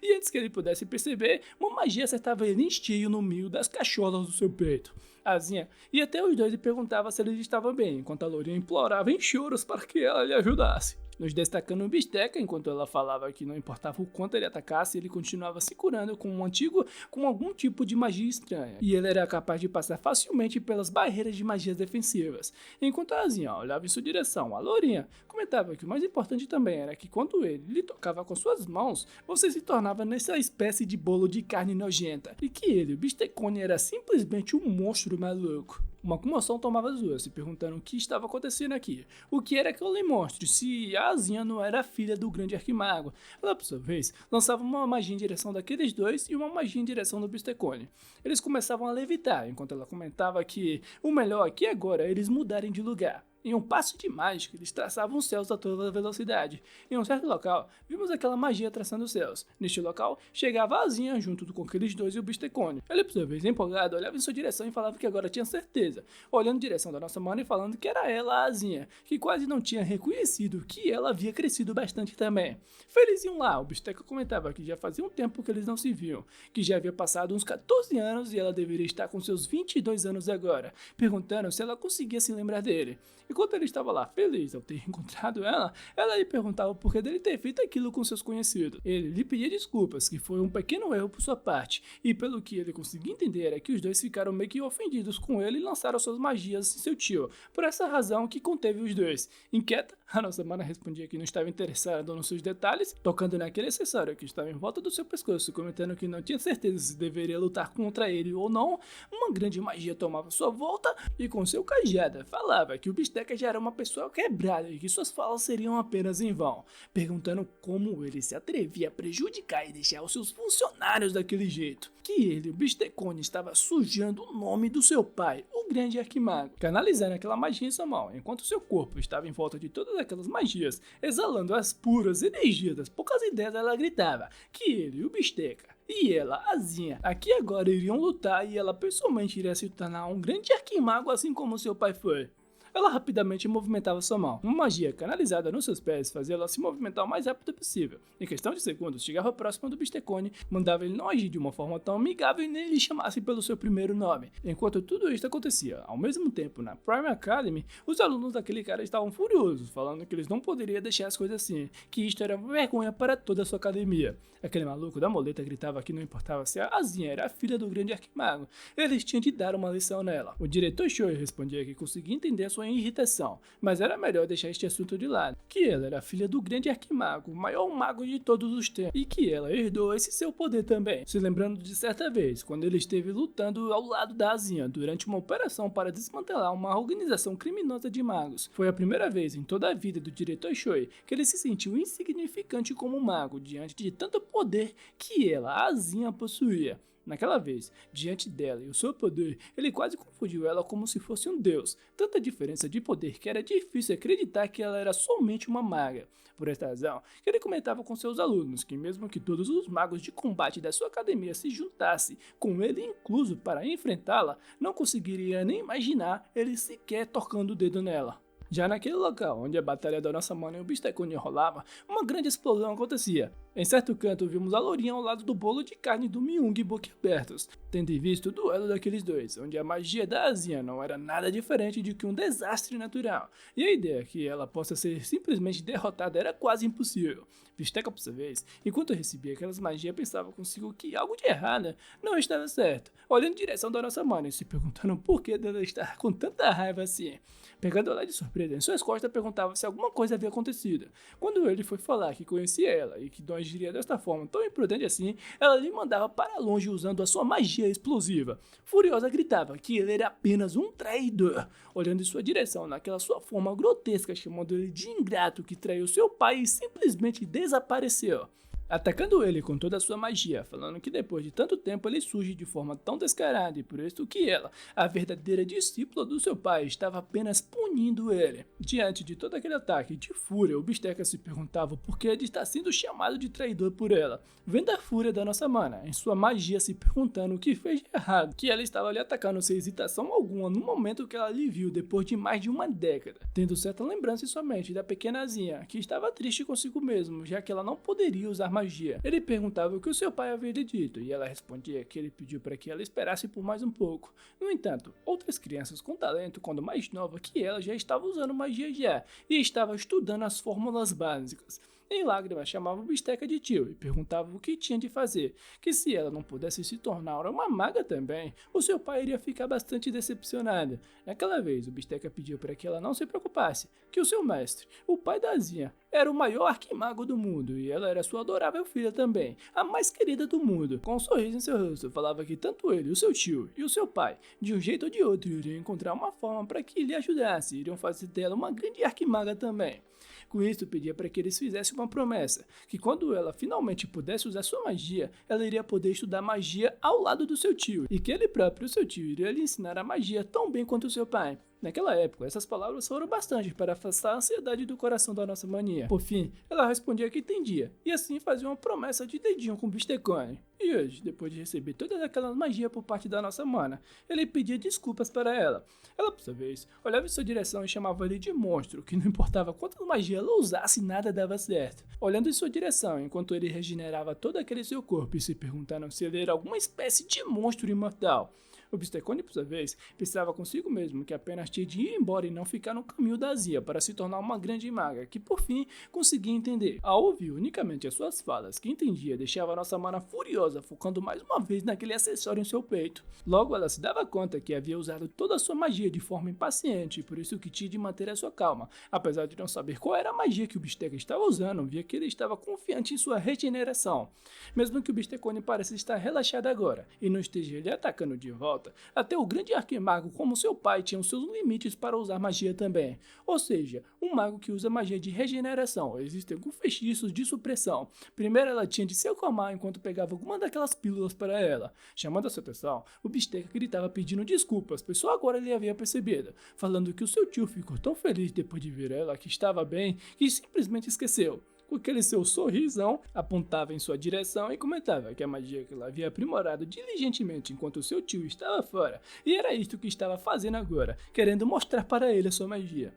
e antes que ele pudesse perceber, uma magia acertava ele em cheio no meio das cacholas do seu peito. A Asinha ia até os dois e perguntava se eles estavam bem, enquanto a Lourinha implorava em choros para que ela lhe ajudasse. Nos destacando o Bisteca, enquanto ela falava que não importava o quanto ele atacasse, ele continuava se curando com algum tipo de magia estranha. E ele era capaz de passar facilmente pelas barreiras de magias defensivas. Enquanto a Asinha olhava em sua direção, a Lourinha comentava que o mais importante também era que quando ele lhe tocava com suas mãos, você se tornava nessa espécie de bolo de carne nojenta. E que ele, o Bistecone, era simplesmente um monstro maluco. Uma comoção tomava as duas, se perguntando o que estava acontecendo aqui. O que era aquele monstro, se a Asinha não era filha do grande Arquimago? Ela, por sua vez, lançava uma magia em direção daqueles dois e uma magia em direção do Bistecone. Eles começavam a levitar, enquanto ela comentava que o melhor aqui agora é eles mudarem de lugar. Em um passo de mágica, eles traçavam os céus a toda velocidade. Em um certo local, vimos aquela magia traçando os céus. Neste local, chegava a Asinha junto com aqueles dois e o Bistecone. Ele, por sua vez, empolgado, olhava em sua direção e falava que agora tinha certeza, olhando em direção da nossa mana e falando que era ela, a Asinha, que quase não tinha reconhecido que ela havia crescido bastante também. Felizinho lá, o Bisteca comentava que já fazia um tempo que eles não se viam, que já havia passado uns 14 anos e ela deveria estar com seus 22 anos agora, perguntando se ela conseguia se lembrar dele. Enquanto ele estava lá feliz ao ter encontrado ela lhe perguntava o porquê dele ter feito aquilo com seus conhecidos. Ele lhe pedia desculpas, que foi um pequeno erro por sua parte, e pelo que ele conseguia entender era que os dois ficaram meio que ofendidos com ele e lançaram suas magias em seu tio, por essa razão que conteve os dois. Inquieta, a nossa mana respondia que não estava interessada nos seus detalhes, tocando naquele acessório que estava em volta do seu pescoço, comentando que não tinha certeza se deveria lutar contra ele ou não. Uma grande magia tomava sua volta e com seu cajado falava que o Bisteca já era uma pessoa quebrada e que suas falas seriam apenas em vão, perguntando como ele se atrevia a prejudicar e deixar os seus funcionários daquele jeito. Que ele, o Bistecone, estava sujando o nome do seu pai, o grande Arquimago, canalizando aquela magia em sua mão, enquanto seu corpo estava em volta de todas aquelas magias, exalando as puras energias das poucas ideias. Ela gritava que ele, o Bisteca, e ela, Azinha, aqui agora iriam lutar e ela pessoalmente iria se tornar um grande arquimago assim como seu pai foi. Ela rapidamente movimentava sua mão. Uma magia canalizada nos seus pés fazia ela se movimentar o mais rápido possível. Em questão de segundos, chegava próximo do Bistecone, mandava ele não agir de uma forma tão amigável e nem lhe chamasse pelo seu primeiro nome. Enquanto tudo isso acontecia, ao mesmo tempo, na Prime Academy, os alunos daquele cara estavam furiosos, falando que eles não poderiam deixar as coisas assim, que isto era uma vergonha para toda a sua academia. Aquele maluco da moleta gritava que não importava se a Azinha era a filha do grande arquimago, eles tinham de dar uma lição nela. O diretor Shoei respondia que conseguia entender sua irritação, mas era melhor deixar este assunto de lado, que ela era filha do grande arquimago, o maior mago de todos os tempos, e que ela herdou esse seu poder também, se lembrando de certa vez, quando ele esteve lutando ao lado da Azinha durante uma operação para desmantelar uma organização criminosa de magos. Foi a primeira vez em toda a vida do diretor Shoei que ele se sentiu insignificante como mago diante de tanto poder que ela, a Azinha, possuía. Naquela vez, diante dela e o seu poder, ele quase confundiu ela como se fosse um deus. Tanta diferença de poder que era difícil acreditar que ela era somente uma maga. Por esta razão, ele comentava com seus alunos que mesmo que todos os magos de combate da sua academia se juntassem, com ele incluso para enfrentá-la, não conseguiria nem imaginar ele sequer tocando o dedo nela. Já naquele local onde a batalha da nossa mãe e o Bistecone rolava, uma grande explosão acontecia. Em certo canto vimos a lourinha ao lado do bolo de carne do Myung boquiabertos, tendo em vista o duelo daqueles dois, onde a magia da Azinha não era nada diferente de que um desastre natural, e a ideia que ela possa ser simplesmente derrotada era quase impossível. Bisteca, por sua vez, enquanto recebia aquelas magias, pensava consigo que algo de errado não estava certo, olhando em direção da nossa mãe e se perguntando por que dela estar com tanta raiva assim. Pegando ela de surpresa, em suas costas perguntava se alguma coisa havia acontecido. Quando ele foi falar que conhecia ela e que não agiria desta forma tão imprudente assim, ela lhe mandava para longe usando a sua magia explosiva. Furiosa gritava que ele era apenas um traidor, olhando em sua direção naquela sua forma grotesca, chamando ele de ingrato que traiu seu pai e simplesmente desapareceu. Atacando ele com toda a sua magia, falando que depois de tanto tempo ele surge de forma tão descarada e por isso que ela, a verdadeira discípula do seu pai, estava apenas punindo ele. Diante de todo aquele ataque de fúria, o Bisteca se perguntava por que ele está sendo chamado de traidor por ela, vendo a fúria da nossa mana, em sua magia se perguntando o que fez de errado, que ela estava lhe atacando sem hesitação alguma no momento que ela lhe viu depois de mais de uma década, tendo certa lembrança em sua mente da pequena Azinha, que estava triste consigo mesmo, já que ela não poderia usar magia. Ele perguntava o que o seu pai havia lhe dito e ela respondia que ele pediu para que ela esperasse por mais um pouco. No entanto, outras crianças com talento, quando mais nova que ela, já estavam usando magia já e estavam estudando as fórmulas básicas. Em lágrimas, chamava o Bisteca de tio e perguntava o que tinha de fazer, que se ela não pudesse se tornar uma maga também, o seu pai iria ficar bastante decepcionado. Naquela vez, o Bisteca pediu para que ela não se preocupasse, que o seu mestre, o pai da Azinha, era o maior arquimago do mundo e ela era sua adorável filha também, a mais querida do mundo. Com um sorriso em seu rosto, falava que tanto ele, o seu tio e o seu pai, de um jeito ou de outro, iriam encontrar uma forma para que lhe ajudasse e iriam fazer dela uma grande arquimaga também. Com isso, pedia para que eles fizessem uma promessa, que quando ela finalmente pudesse usar sua magia, ela iria poder estudar magia ao lado do seu tio, e que ele próprio, seu tio, iria lhe ensinar a magia tão bem quanto o seu pai. Naquela época, essas palavras foram bastante para afastar a ansiedade do coração da nossa mania. Por fim, ela respondia que entendia, e assim fazia uma promessa de dedinho com o Bistecone. E hoje, depois de receber toda aquela magia por parte da nossa mana, ele pedia desculpas para ela. Ela, por sua vez, olhava em sua direção e chamava ele de monstro, que não importava quanta magia ela usasse, nada dava certo. Olhando em sua direção, enquanto ele regenerava todo aquele seu corpo e se perguntando se ele era alguma espécie de monstro imortal. O Bistecone, por sua vez, pensava consigo mesmo que apenas tinha de ir embora e não ficar no caminho da Azia para se tornar uma grande maga, que por fim conseguia entender. Ao ouvir unicamente as suas falas, que entendia deixava a nossa mana furiosa, focando mais uma vez naquele acessório em seu peito. Logo ela se dava conta que havia usado toda a sua magia de forma impaciente, e por isso que tinha de manter a sua calma. Apesar de não saber qual era a magia que o Bisteca estava usando, via que ele estava confiante em sua regeneração. Mesmo que o Bistecone pareça estar relaxado agora, e não esteja lhe atacando de volta, até o grande arquimago como seu pai tinha os seus limites para usar magia também. Ou seja, um mago que usa magia de regeneração, existem alguns feitiços de supressão. Primeiro ela tinha de se acalmar enquanto pegava alguma daquelas pílulas para ela. Chamando a sua atenção, o Bisteca gritava pedindo desculpas, pois só agora ele havia percebido, falando que o seu tio ficou tão feliz depois de ver ela que estava bem, que simplesmente esqueceu. com aquele seu sorrisão, apontava em sua direção e comentava que a magia que ela havia aprimorado diligentemente enquanto seu tio estava fora, e era isto que estava fazendo agora, querendo mostrar para ele a sua magia.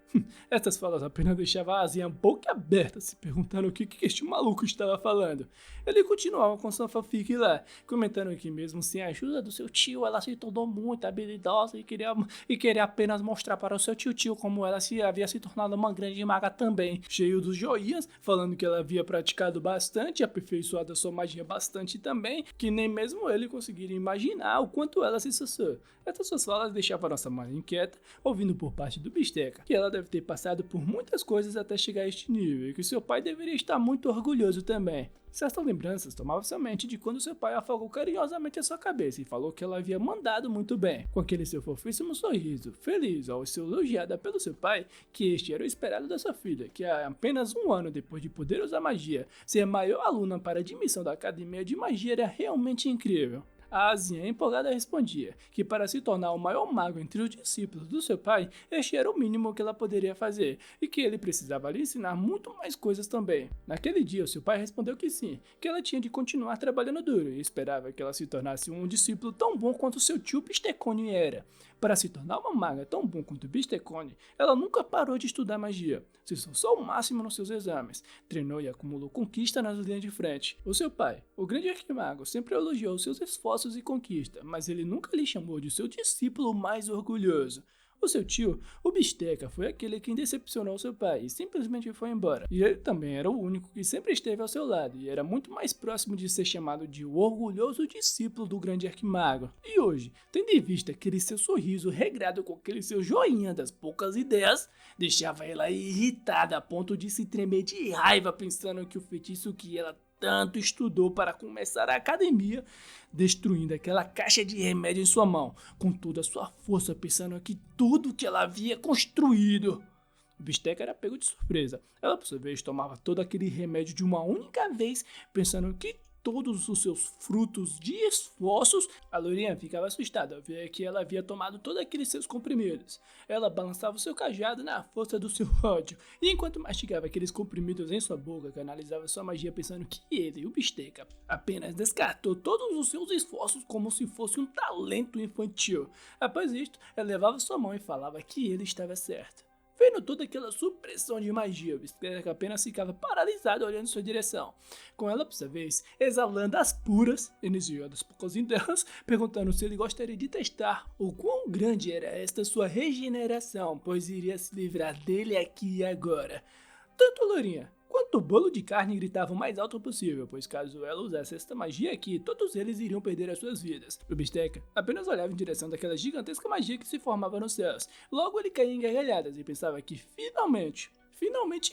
Essas falas apenas deixavam a Asinha boca aberta, se perguntando o que este maluco estava falando. Ele continuava com sua fanfic lá, comentando que mesmo sem a ajuda do seu tio, ela se tornou muito habilidosa e queria apenas mostrar para o seu tio como ela havia se tornado uma grande maga também, cheio dos joias, falando que ela havia praticado bastante, aperfeiçoado a sua magia bastante também, que nem mesmo ele conseguiria imaginar o quanto ela se esforçou. Essas suas falas deixavam a nossa mãe inquieta, ouvindo por parte do Bisteca que ela deve ter passado por muitas coisas até chegar a este nível, e que seu pai deveria estar muito orgulhoso também. Certas lembranças tomavam somente de quando seu pai afogou carinhosamente a sua cabeça e falou que ela havia mandado muito bem, com aquele seu fofíssimo sorriso, feliz ao ser elogiada pelo seu pai, que este era o esperado da sua filha, que há apenas um ano depois de poder usar magia, ser a maior aluna para admissão da Academia de Magia era realmente incrível. A Asinha empolgada respondia que para se tornar o maior mago entre os discípulos do seu pai, este era o mínimo que ela poderia fazer, e que ele precisava lhe ensinar muito mais coisas também. Naquele dia, seu pai respondeu que sim, que ela tinha de continuar trabalhando duro, e esperava que ela se tornasse um discípulo tão bom quanto seu tio Bistecone era. Para se tornar uma maga tão bom quanto Bistecone, ela nunca parou de estudar magia, se esforçou ao máximo nos seus exames, treinou e acumulou conquista nas linhas de frente. O seu pai, o grande arquimago, sempre elogiou seus esforços e conquista, mas ele nunca lhe chamou de seu discípulo mais orgulhoso. O seu tio, o Bisteca, foi aquele que decepcionou seu pai e simplesmente foi embora. E ele também era o único que sempre esteve ao seu lado e era muito mais próximo de ser chamado de o orgulhoso discípulo do grande arquimago. E hoje, tendo em vista aquele seu sorriso regrado com aquele seu joinha das poucas ideias, deixava ela irritada a ponto de se tremer de raiva pensando que o feitiço que ela tanto estudou para começar a academia, destruindo aquela caixa de remédio em sua mão, com toda a sua força, pensando que tudo que ela havia construído. O Bisteca era pego de surpresa. Ela, por sua vez, tomava todo aquele remédio de uma única vez, pensando que todos os seus frutos de esforços. A loirinha ficava assustada ao ver que ela havia tomado todos aqueles seus comprimidos. Ela balançava o seu cajado na força do seu ódio, e enquanto mastigava aqueles comprimidos em sua boca, canalizava sua magia pensando que ele, o Bisteca, apenas descartou todos os seus esforços como se fosse um talento infantil. Após isto, ela levava sua mão e falava que ele estava certo. Vendo toda aquela supressão de magia, o Bisteca apenas ficava paralisado olhando em sua direção. Com ela, por sua vez, exalando as puras, iniciou das poucas delas, perguntando se ele gostaria de testar o quão grande era esta sua regeneração, pois iria se livrar dele aqui e agora. Tanto a loirinha quanto o bolo de carne gritavam o mais alto possível, pois caso ela usasse esta magia aqui, todos eles iriam perder as suas vidas. O Bisteca apenas olhava em direção daquela gigantesca magia que se formava nos céus. Logo ele caía em gargalhadas e pensava que finalmente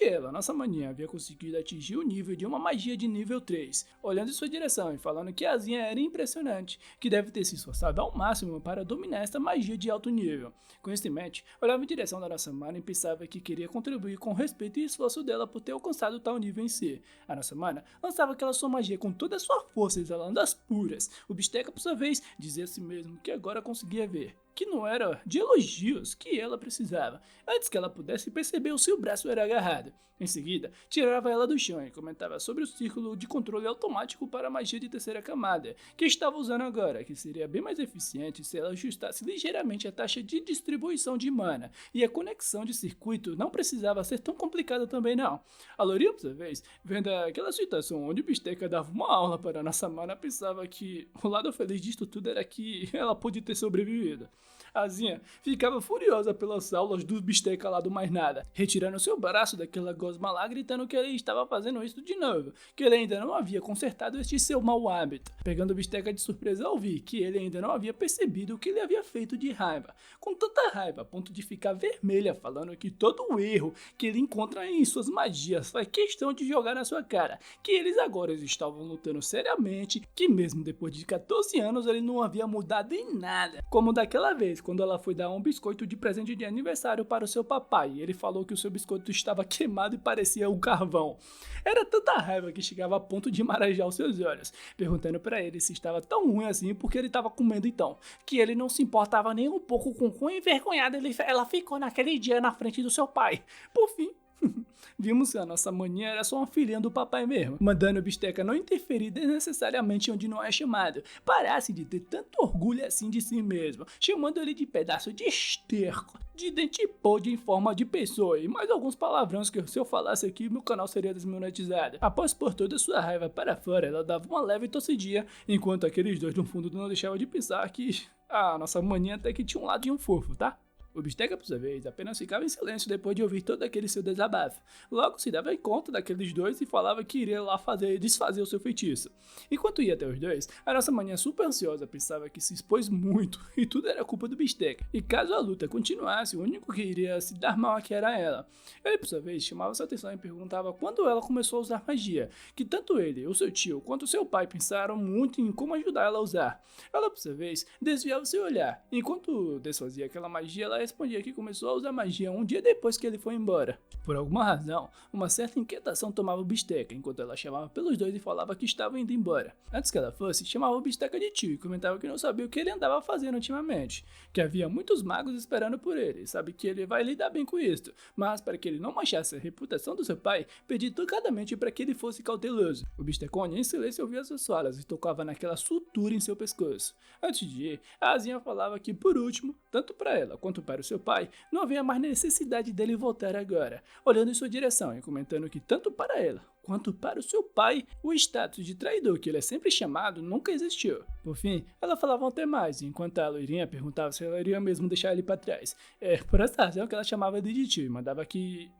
ela, nossa maninha, havia conseguido atingir o nível de uma magia de nível 3, olhando em sua direção e falando que a Asinha era impressionante, que deve ter se esforçado ao máximo para dominar esta magia de alto nível. Com isso em mente, olhava em direção da nossa mana e pensava que queria contribuir com o respeito e esforço dela por ter alcançado tal nível em si. A nossa mana lançava aquela sua magia com toda a sua força, exalando as puras. O Bisteca, por sua vez, dizia a si mesmo que agora conseguia ver que não era de elogios que ela precisava, antes que ela pudesse perceber o seu braço era agarrado. Em seguida, tirava ela do chão e comentava sobre o círculo de controle automático para a magia de terceira camada, que estava usando agora, que seria bem mais eficiente se ela ajustasse ligeiramente a taxa de distribuição de mana, e a conexão de circuito não precisava ser tão complicada também não. A loirinha, por sua vez, vendo aquela situação onde o Bisteca dava uma aula para a nossa mana, pensava que o lado feliz disto tudo era que ela podia ter sobrevivido. A Asinha ficava furiosa pelas aulas do Bisteca lá do mais nada, retirando seu braço daquela gosma lá, gritando que ele estava fazendo isso de novo, que ele ainda não havia consertado este seu mau hábito, pegando o Bisteca de surpresa ao ver que ele ainda não havia percebido o que ele havia feito de raiva, com tanta raiva a ponto de ficar vermelha, falando que todo o erro que ele encontra em suas magias faz questão de jogar na sua cara, que eles agora estavam lutando seriamente, que mesmo depois de 14 anos ele não havia mudado em nada, como daquela vez quando ela foi dar um biscoito de presente de aniversário para o seu papai, e ele falou que o seu biscoito estava queimado e parecia um carvão. Era tanta raiva que chegava a ponto de marejar os seus olhos, perguntando para ele se estava tão ruim assim porque ele estava comendo então, que ele não se importava nem um pouco com quão envergonhada ela ficou naquele dia na frente do seu pai. Por fim, Vimos que a nossa maninha era só uma filhinha do papai mesmo, mandando o Bisteca não interferir desnecessariamente onde não é chamado, parasse de ter tanto orgulho assim de si mesmo, chamando ele de pedaço de esterco, de dente podre em forma de pessoa e mais alguns palavrões que se eu falasse aqui meu canal seria desmonetizado. Após pôr toda sua raiva para fora, ela dava uma leve tossidinha, enquanto aqueles dois no fundo não deixavam de pensar que a nossa maninha até que tinha um ladinho fofo, tá? O Bisteca, por sua vez, apenas ficava em silêncio depois de ouvir todo aquele seu desabafo. Logo se dava em conta daqueles dois e falava que iria lá desfazer o seu feitiço. Enquanto ia até os dois, a nossa maninha super ansiosa pensava que se expôs muito e tudo era culpa do Bisteca. E caso a luta continuasse, o único que iria se dar mal aqui era ela. Ele, por sua vez, chamava sua atenção e perguntava quando ela começou a usar magia, que tanto ele, o seu tio, quanto seu pai pensaram muito em como ajudar ela a usar. Ela, por sua vez, desviava seu olhar. Enquanto desfazia aquela magia, ela respondia que começou a usar magia um dia depois que ele foi embora. Por alguma razão, uma certa inquietação tomava o Bisteca, enquanto ela chamava pelos dois e falava que estava indo embora. Antes que ela fosse, chamava o Bisteca de tio e comentava que não sabia o que ele andava fazendo ultimamente, que havia muitos magos esperando por ele, sabe que ele vai lidar bem com isso, mas para que ele não manchasse a reputação do seu pai, pediu educadamente para que ele fosse cauteloso. O Bistecone em silêncio ouvia suas falas e tocava naquela sutura em seu pescoço. Antes de ir, a Azinha falava que, por último, tanto para ela quanto para o seu pai, não havia mais necessidade dele voltar agora, olhando em sua direção e comentando que tanto para ela quanto para o seu pai, o status de traidor que ele é sempre chamado nunca existiu. Por fim, ela falava até mais, enquanto a loirinha perguntava se ela iria mesmo deixar ele para trás. Por essa razão que ela chamava ele de tio e mandava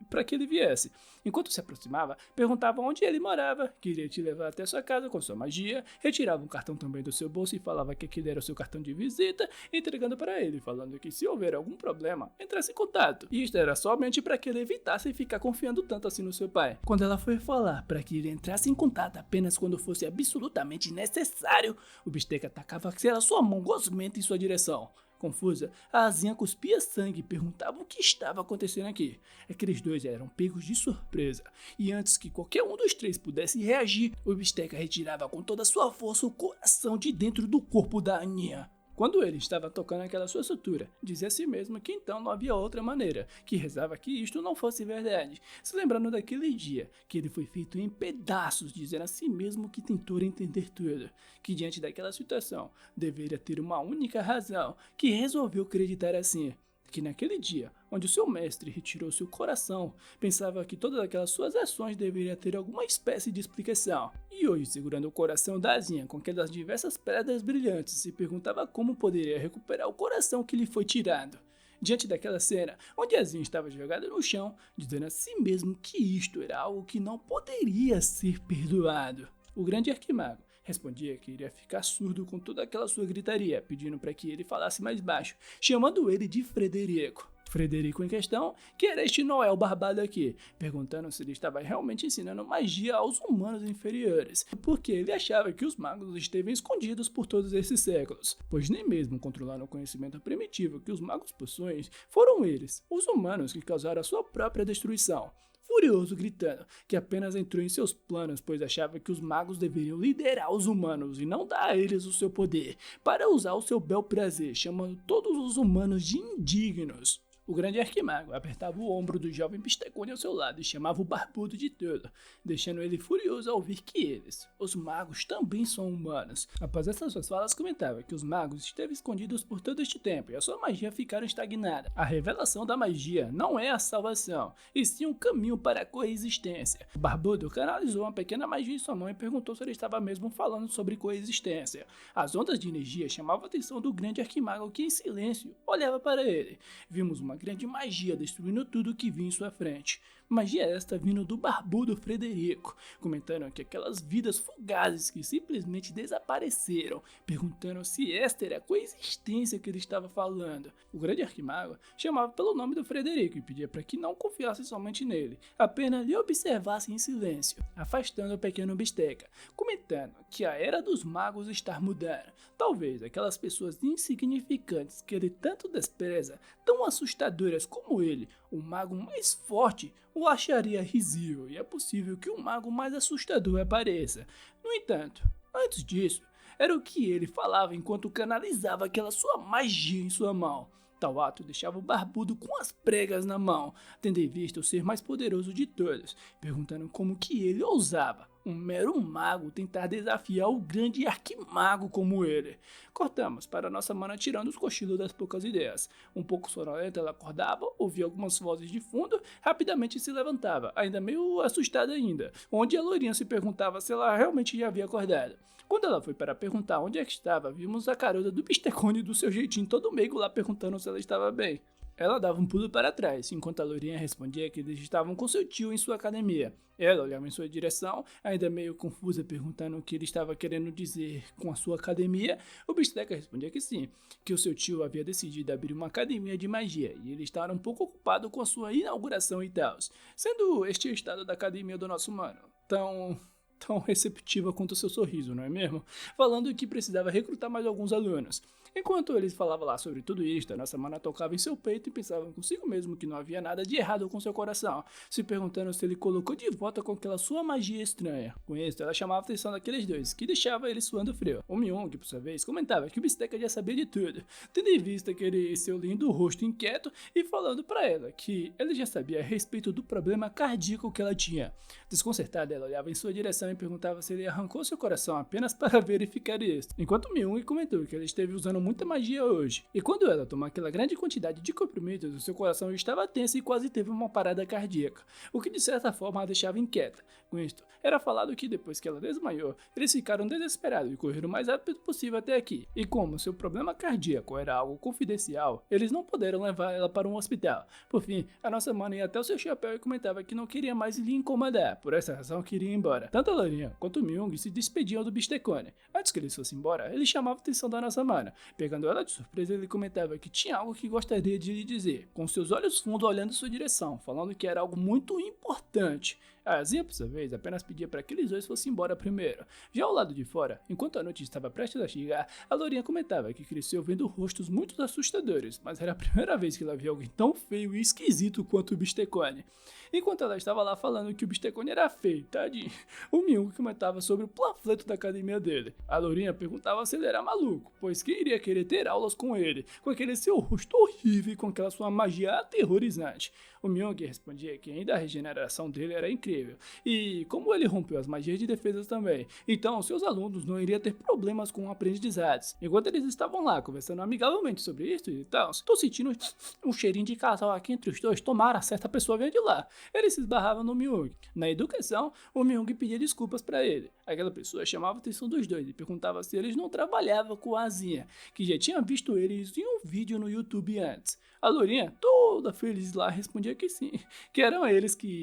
para que ele viesse. Enquanto se aproximava, perguntava onde ele morava, que iria te levar até sua casa com sua magia, retirava um cartão também do seu bolso e falava que aquele era o seu cartão de visita, entregando para ele, falando que se houver algum problema, entrasse em contato. E isto era somente para que ele evitasse ficar confiando tanto assim no seu pai. Quando ela foi falar para que ele entrasse em contato apenas quando fosse absolutamente necessário, o Bisteca atacava sua mão gosmenta em sua direção. Confusa, a Azinha cuspia sangue e perguntava o que estava acontecendo aqui. Aqueles dois eram pegos de surpresa, e antes que qualquer um dos três pudesse reagir, o Bisteca retirava com toda a sua força o coração de dentro do corpo da Aninha. Quando ele estava tocando aquela sua sutura, dizia a si mesmo que então não havia outra maneira, que rezava que isto não fosse verdade, se lembrando daquele dia, que ele foi feito em pedaços, dizendo a si mesmo que tentou entender tudo, que diante daquela situação, deveria ter uma única razão, que resolveu acreditar assim, que naquele dia, onde o seu mestre retirou seu coração, pensava que todas aquelas suas ações deveriam ter alguma espécie de explicação. E hoje, segurando o coração da Azinha com aquelas diversas pedras brilhantes, se perguntava como poderia recuperar o coração que lhe foi tirado. Diante daquela cena, onde Azinha estava jogada no chão, dizendo a si mesmo que isto era algo que não poderia ser perdoado. O grande arquimago respondia que iria ficar surdo com toda aquela sua gritaria, pedindo para que ele falasse mais baixo, chamando ele de Frederico. Frederico em questão, que era este Noel barbado aqui, perguntando se ele estava realmente ensinando magia aos humanos inferiores, porque ele achava que os magos estavam escondidos por todos esses séculos, pois nem mesmo controlando o conhecimento primitivo que os magos possuem, foram eles, os humanos, que causaram a sua própria destruição. Furioso, gritando que apenas entrou em seus planos, pois achava que os magos deveriam liderar os humanos e não dar a eles o seu poder, para usar o seu bel prazer, chamando todos os humanos de indignos. O grande arquimago apertava o ombro do jovem Bistecone ao seu lado e chamava o barbudo de tolo, deixando ele furioso ao ouvir que eles, os magos, também são humanos. Após essas suas falas, comentava que os magos estavam escondidos por todo este tempo e a sua magia ficaram estagnada. A revelação da magia não é a salvação, e sim um caminho para a coexistência. O barbudo canalizou uma pequena magia em sua mão e perguntou se ele estava mesmo falando sobre coexistência. As ondas de energia chamavam a atenção do grande arquimago, que em silêncio olhava para ele. Vimos uma grande magia destruindo tudo que vinha em sua frente. Magia esta vindo do barbudo Frederico, comentando que aquelas vidas fugazes que simplesmente desapareceram, perguntando se esta era a coexistência que ele estava falando. O grande arquimago chamava pelo nome do Frederico e pedia para que não confiasse somente nele, apenas lhe observasse em silêncio, afastando o pequeno Bisteca, comentando que a era dos magos está mudando. Talvez aquelas pessoas insignificantes que ele tanto despreza, tão assustadoras como ele, o mago mais forte, o acharia risível, e é possível que o mago mais assustador apareça. No entanto, antes disso, era o que ele falava enquanto canalizava aquela sua magia em sua mão. Tal ato deixava o barbudo com as pregas na mão, tendo em vista o ser mais poderoso de todos, perguntando como que ele ousava, um mero mago, tentar desafiar o grande arquimago como ele. Cortamos para nossa mana tirando os cochilos das poucas ideias. Um pouco sonolenta, ela acordava, ouvia algumas vozes de fundo, rapidamente se levantava, ainda meio assustada ainda, onde a loirinha se perguntava se ela realmente já havia acordado. Quando ela foi para perguntar onde é que estava, vimos a garota do Bistecone do seu jeitinho todo meigo lá perguntando se ela estava bem. Ela dava um pulo para trás, enquanto a loirinha respondia que eles estavam com seu tio em sua academia. Ela olhava em sua direção, ainda meio confusa, perguntando o que ele estava querendo dizer com a sua academia. O Bisteca respondia que sim, que o seu tio havia decidido abrir uma academia de magia, e ele estava um pouco ocupado com a sua inauguração e tal, sendo este o estado da academia do nosso mano. Tão receptiva quanto o seu sorriso, não é mesmo? Falando que precisava recrutar mais alguns alunos. Enquanto eles falavam lá sobre tudo isto, a nossa mana tocava em seu peito e pensava consigo mesmo que não havia nada de errado com seu coração, se perguntando se ele colocou de volta com aquela sua magia estranha. Com isso, ela chamava a atenção daqueles dois, que deixava ele suando frio. O Myung, por sua vez, comentava que o Bisteca já sabia de tudo, tendo em vista aquele seu lindo rosto inquieto e falando para ela que ele já sabia a respeito do problema cardíaco que ela tinha. Desconcertada, ela olhava em sua direção e perguntava se ele arrancou seu coração apenas para verificar isso, enquanto o Myung comentou que ele esteve usando muita magia hoje, e quando ela tomou aquela grande quantidade de comprimidos, o seu coração estava tenso e quase teve uma parada cardíaca, o que de certa forma a deixava inquieta. Com isto, era falado que depois que ela desmaiou, eles ficaram desesperados e correram o mais rápido possível até aqui, e como seu problema cardíaco era algo confidencial, eles não puderam levar ela para um hospital. Por fim, a nossa mana ia até o seu chapéu e comentava que não queria mais lhe incomodar, por essa razão queria ir embora. Tanto a Lorinha quanto o Myung se despediam do Bistecone. Antes que eles fossem embora, ele chamava a atenção da nossa mana. Pegando ela de surpresa, ele comentava que tinha algo que gostaria de lhe dizer, com seus olhos fundos olhando em sua direção, falando que era algo muito importante. A Azinha, por sua vez, apenas pedia para que eles dois fossem embora primeiro. Já ao lado de fora, enquanto a noite estava prestes a chegar, a Lorinha comentava que cresceu vendo rostos muito assustadores, mas era a primeira vez que ela via alguém tão feio e esquisito quanto o Bistecone. Enquanto ela estava lá falando que o Bistecone era feio, tadinho, o Myung comentava sobre o panfleto da academia dele. A Lorinha perguntava se ele era maluco, pois quem iria querer ter aulas com ele, com aquele seu rosto horrível e com aquela sua magia aterrorizante. O Myung respondia que ainda a regeneração dele era incrível, e como ele rompeu as magias de defesa também, então seus alunos não iriam ter problemas com aprendizados. Enquanto eles estavam lá conversando amigavelmente sobre isso e tal, tô sentindo um cheirinho de casal aqui entre os dois, tomara, certa pessoa venha de lá. Eles se esbarravam no Myung. Na educação, o Myung pedia desculpas para ele. Aquela pessoa chamava a atenção dos dois e perguntava se eles não trabalhavam com a Azinha, que já tinha visto eles em um vídeo no YouTube antes. A Lorinha, toda feliz lá, respondia que sim, que eram eles que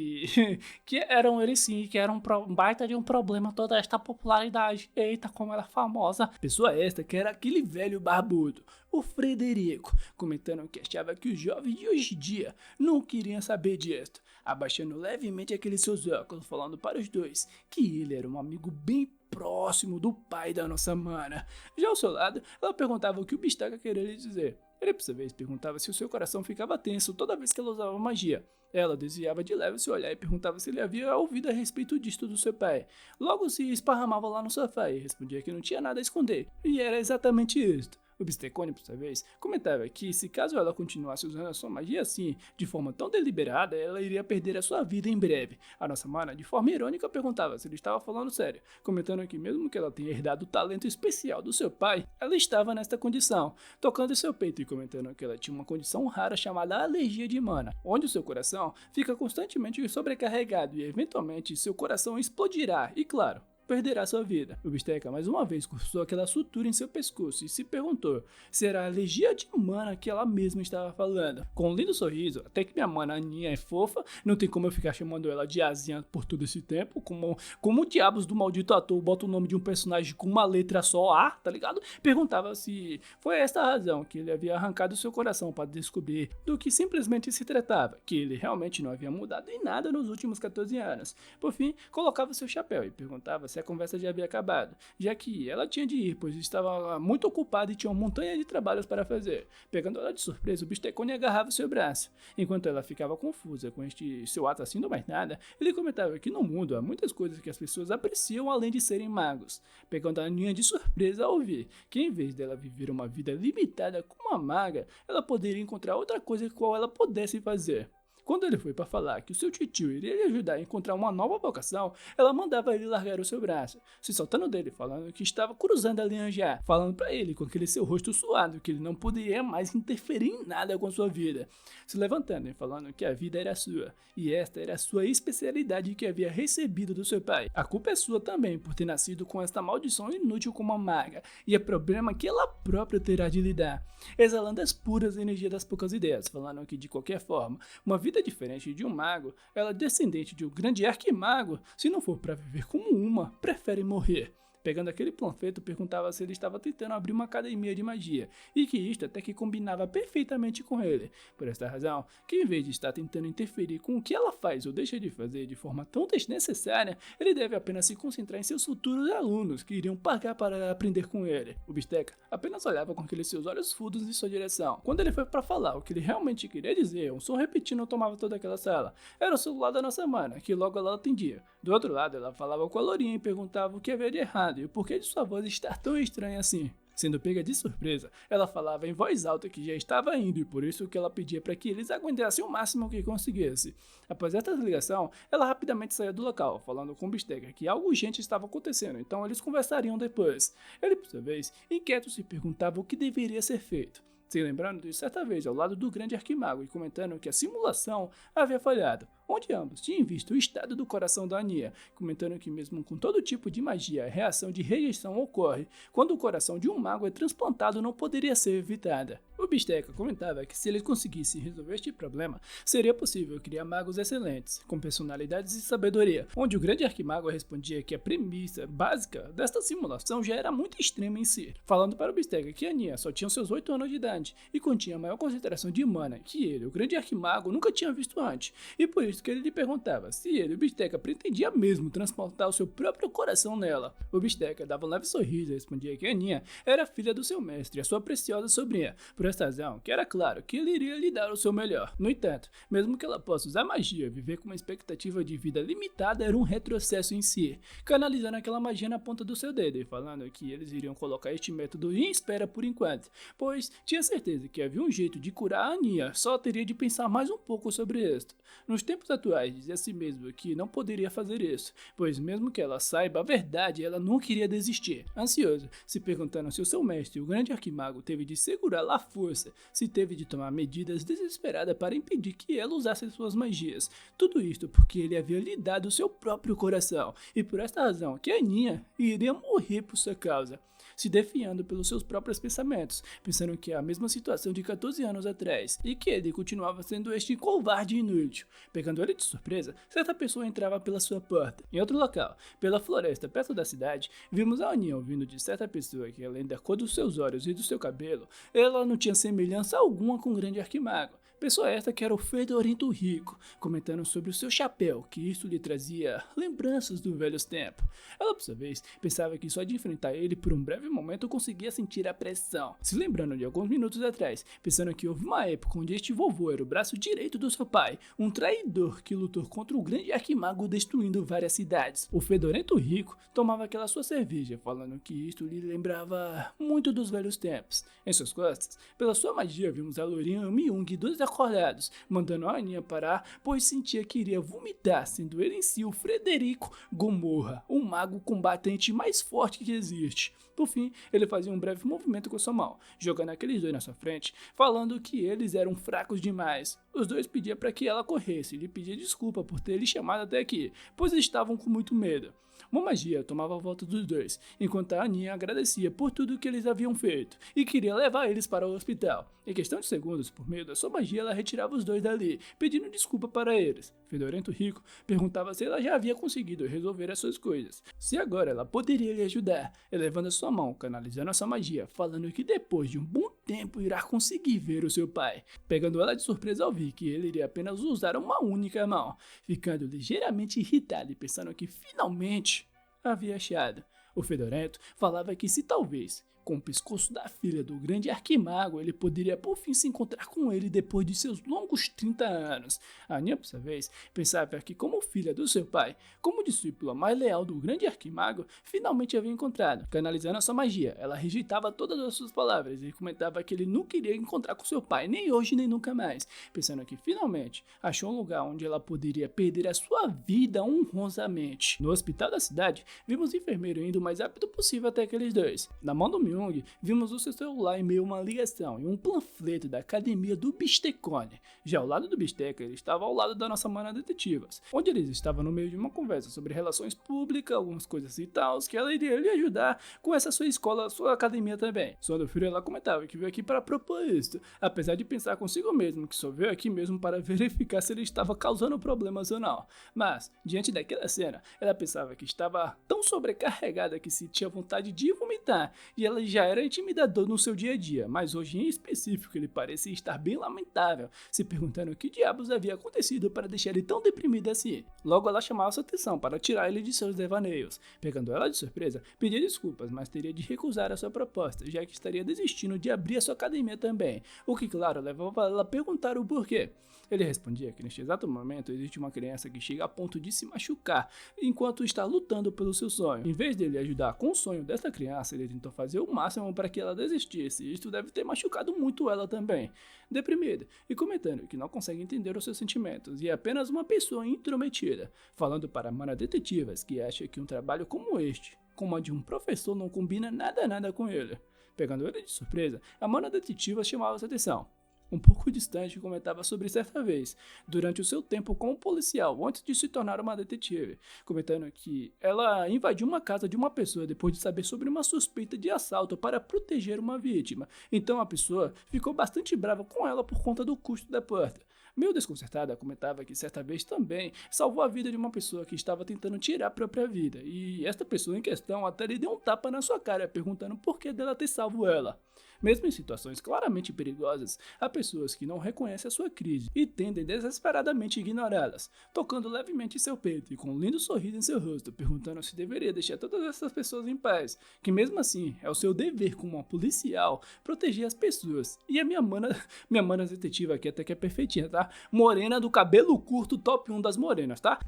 era um baita de um problema toda esta popularidade. Eita, como ela é famosa. Pessoa esta que era aquele velho barbudo, o Frederico, comentando que achava que os jovens de hoje em dia não queriam saber disso, abaixando levemente aqueles seus óculos, falando para os dois que ele era um amigo bem próximo do pai da nossa mana. Já ao seu lado, ela perguntava o que o Bisteca queria lhe dizer. Ele, por sua vez, perguntava se o seu coração ficava tenso toda vez que ela usava magia. Ela desviava de leve seu olhar e perguntava se ele havia ouvido a respeito disto do seu pai. Logo se esparramava lá no sofá e respondia que não tinha nada a esconder. E era exatamente isto. O Bistecone, por sua vez, comentava que se caso ela continuasse usando a sua magia assim, de forma tão deliberada, ela iria perder a sua vida em breve. A nossa mana, de forma irônica, perguntava se ele estava falando sério, comentando que mesmo que ela tenha herdado o talento especial do seu pai, ela estava nesta condição, tocando em seu peito e comentando que ela tinha uma condição rara chamada alergia de mana, onde o seu coração fica constantemente sobrecarregado e eventualmente seu coração explodirá, e claro, perderá sua vida. O Bisteca mais uma vez cursou aquela sutura em seu pescoço e se perguntou se era a alergia de mana que ela mesma estava falando. Com um lindo sorriso, até que minha mana Aninha é fofa, não tem como eu ficar chamando ela de Azinha por todo esse tempo, como diabos do maldito ator bota o nome de um personagem com uma letra só A, tá ligado? Perguntava se foi esta a razão que ele havia arrancado seu coração para descobrir do que simplesmente se tratava, que ele realmente não havia mudado em nada nos últimos 14 anos. Por fim, colocava seu chapéu e perguntava se a conversa já havia acabado, já que ela tinha de ir, pois estava muito ocupada e tinha uma montanha de trabalhos para fazer. Pegando ela de surpresa, o Bistecone agarrava seu braço. Enquanto ela ficava confusa com este seu ato assim do mais nada, ele comentava que no mundo há muitas coisas que as pessoas apreciam além de serem magos. Pegando a Aninha de surpresa ao ouvir que em vez dela viver uma vida limitada como uma maga, ela poderia encontrar outra coisa qual ela pudesse fazer. Quando ele foi para falar que o seu titio iria lhe ajudar a encontrar uma nova vocação, ela mandava ele largar o seu braço, se soltando dele, falando que estava cruzando a linha já, falando para ele com aquele seu rosto suado que ele não poderia mais interferir em nada com sua vida, se levantando e falando que a vida era sua, e esta era a sua especialidade que havia recebido do seu pai. A culpa é sua também por ter nascido com esta maldição inútil como uma maga, e é problema que ela própria terá de lidar, exalando as puras energias das poucas ideias, falando que de qualquer forma, uma vida diferente de um mago, ela é descendente de um grande arquimago, se não for para viver como uma, prefere morrer. Pegando aquele panfleto, perguntava se ele estava tentando abrir uma academia de magia, e que isto até que combinava perfeitamente com ele. Por esta razão, que em vez de estar tentando interferir com o que ela faz ou deixa de fazer de forma tão desnecessária, ele deve apenas se concentrar em seus futuros alunos, que iriam pagar para aprender com ele. O Bisteca apenas olhava com aqueles seus olhos fudos em sua direção. Quando ele foi para falar o que ele realmente queria dizer, um som repetindo tomava toda aquela sala. Era o celular da nossa mana, que logo ela atendia. Do outro lado, ela falava com a lourinha e perguntava o que havia de errado e o porquê de sua voz estar tão estranha assim. Sendo pega de surpresa, ela falava em voz alta que já estava indo e por isso que ela pedia para que eles aguentassem o máximo que conseguisse. Após esta ligação, ela rapidamente saiu do local, falando com o Bisteca que algo urgente estava acontecendo, então eles conversariam depois. Ele, por sua vez, inquieto, se perguntava o que deveria ser feito. Se lembrando de certa vez ao lado do grande arquimago e comentando que a simulação havia falhado, onde ambos tinham visto o estado do coração da Aninha, comentando que mesmo com todo tipo de magia, a reação de rejeição ocorre quando o coração de um mago é transplantado não poderia ser evitada. O Bisteca comentava que se eles conseguissem resolver este problema, seria possível criar magos excelentes, com personalidades e sabedoria, onde o grande arquimago respondia que a premissa básica desta simulação já era muito extrema em si, falando para o Bisteca que a Aninha só tinha seus 8 anos de idade e continha a maior concentração de mana que ele, o grande arquimago, nunca tinha visto antes, e por isso que ele lhe perguntava se ele, o Bisteca, pretendia mesmo transportar o seu próprio coração nela. O Bisteca dava um leve sorriso e respondia que a Aninha era filha do seu mestre, a sua preciosa sobrinha, por esta razão que era claro que ele iria lhe dar o seu melhor. No entanto, mesmo que ela possa usar magia, viver com uma expectativa de vida limitada era um retrocesso em si, canalizando aquela magia na ponta do seu dedo e falando que eles iriam colocar este método em espera por enquanto, pois tinha certeza que havia um jeito de curar a Aninha, só teria de pensar mais um pouco sobre isto. Nos tempos atuais, dizia a si mesmo que não poderia fazer isso, pois mesmo que ela saiba a verdade, ela não queria desistir. Ansioso, se perguntando se o seu mestre, o grande arquimago, teve de segurar a força, se teve de tomar medidas desesperadas para impedir que ela usasse suas magias. Tudo isto porque ele havia lhe dado o seu próprio coração, e por esta razão que a Aninha iria morrer por sua causa, se defiando pelos seus próprios pensamentos, pensando que é a mesma situação de 14 anos atrás, e que ele continuava sendo este covarde inútil. Pegando ele de surpresa, certa pessoa entrava pela sua porta. Em outro local, pela floresta perto da cidade, vimos a Aninha ouvindo de certa pessoa que, além da cor dos seus olhos e do seu cabelo, ela não tinha semelhança alguma com o grande arquimago. Pessoa esta que era o Fedorento Rico, comentando sobre o seu chapéu, que isso lhe trazia lembranças dos velhos tempos. Ela, por sua vez, pensava que só de enfrentar ele por um breve momento conseguia sentir a pressão, se lembrando de alguns minutos atrás, pensando que houve uma época onde este vovô era o braço direito do seu pai, um traidor que lutou contra o grande arquimago destruindo várias cidades. O Fedorento Rico tomava aquela sua cerveja, falando que isto lhe lembrava muito dos velhos tempos. Em suas costas, pela sua magia, vimos a lourinha Myung e dois acordados, mandando a Aninha parar, pois sentia que iria vomitar, sendo ele em si o Frederico Gomorra, o mago combatente mais forte que existe. Por fim, ele fazia um breve movimento com sua mão, jogando aqueles dois na sua frente, falando que eles eram fracos demais. Os dois pediam para que ela corresse e lhe pedia desculpa por ter lhe chamado até aqui, pois estavam com muito medo. Uma magia tomava a volta dos dois, enquanto a Aninha agradecia por tudo que eles haviam feito e queria levar eles para o hospital. Em questão de segundos, por meio da sua magia, ela retirava os dois dali, pedindo desculpa para eles. Fedorento Rico perguntava se ela já havia conseguido resolver as suas coisas, se agora ela poderia lhe ajudar, elevando a sua mão, canalizando a sua magia, falando que depois de um bom tempo irá conseguir ver o seu pai. Pegando ela de surpresa ao ver que ele iria apenas usar uma única mão, ficando ligeiramente irritada e pensando que finalmente havia achado. O Fedorento falava que se talvez, com o pescoço da filha do grande arquimago, ele poderia por fim se encontrar com ele depois de seus longos 30 anos. A Aninha, por sua vez, pensava que como filha do seu pai, como discípula mais leal do grande arquimago, finalmente havia encontrado. Canalizando a sua magia, ela rejeitava todas as suas palavras e comentava que ele não queria encontrar com seu pai, nem hoje nem nunca mais, pensando que finalmente achou um lugar onde ela poderia perder a sua vida honrosamente. No hospital da cidade, vimos o enfermeiro indo o mais rápido possível até aqueles dois. Na mão do Myung, vimos o seu celular em meio a uma ligação e um panfleto da academia do Bistecone. Já ao lado do Bisteca, ele estava ao lado da nossa mana detetives, onde eles estavam no meio de uma conversa sobre relações públicas, algumas coisas e tal, que ela iria lhe ajudar com essa sua escola, sua academia também. Suando frio, ela comentava que veio aqui para propor isto, apesar de pensar consigo mesmo que só veio aqui mesmo para verificar se ele estava causando problemas ou não. Mas, diante daquela cena, ela pensava que estava tão sobrecarregada que sentia vontade de vomitar, e ela já era intimidador no seu dia a dia, mas hoje em específico ele parecia estar bem lamentável, se perguntando o que diabos havia acontecido para deixar ele tão deprimido assim. Logo ela chamava sua atenção para tirar ele de seus devaneios. Pegando ela de surpresa, pedia desculpas, mas teria de recusar a sua proposta, já que estaria desistindo de abrir a sua academia também, o que claro levava ela a perguntar o porquê. Ele respondia que neste exato momento existe uma criança que chega a ponto de se machucar enquanto está lutando pelo seu sonho. Em vez dele ajudar com o sonho desta criança, ele tentou fazer o máximo para que ela desistisse, e isto deve ter machucado muito ela também. Deprimida e comentando que não consegue entender os seus sentimentos e é apenas uma pessoa intrometida, falando para a mana detetives que acha que um trabalho como este, como a de um professor, não combina nada com ele. Pegando ele de surpresa, a mana detetive chamava sua atenção. Um pouco distante, comentava sobre certa vez, durante o seu tempo como policial, antes de se tornar uma detetive, comentando que ela invadiu uma casa de uma pessoa depois de saber sobre uma suspeita de assalto para proteger uma vítima. Então a pessoa ficou bastante brava com ela por conta do custo da porta. Meio desconcertada, comentava que certa vez também salvou a vida de uma pessoa que estava tentando tirar a própria vida, e esta pessoa em questão até lhe deu um tapa na sua cara, perguntando por que dela ter salvo ela. Mesmo em situações claramente perigosas, há pessoas que não reconhecem a sua crise e tendem desesperadamente a ignorá-las, tocando levemente em seu peito e com um lindo sorriso em seu rosto, perguntando se deveria deixar todas essas pessoas em paz, que mesmo assim é o seu dever como uma policial proteger as pessoas. E a minha mana detetive aqui até que é perfeitinha, tá? Morena do cabelo curto, top 1 das morenas, tá?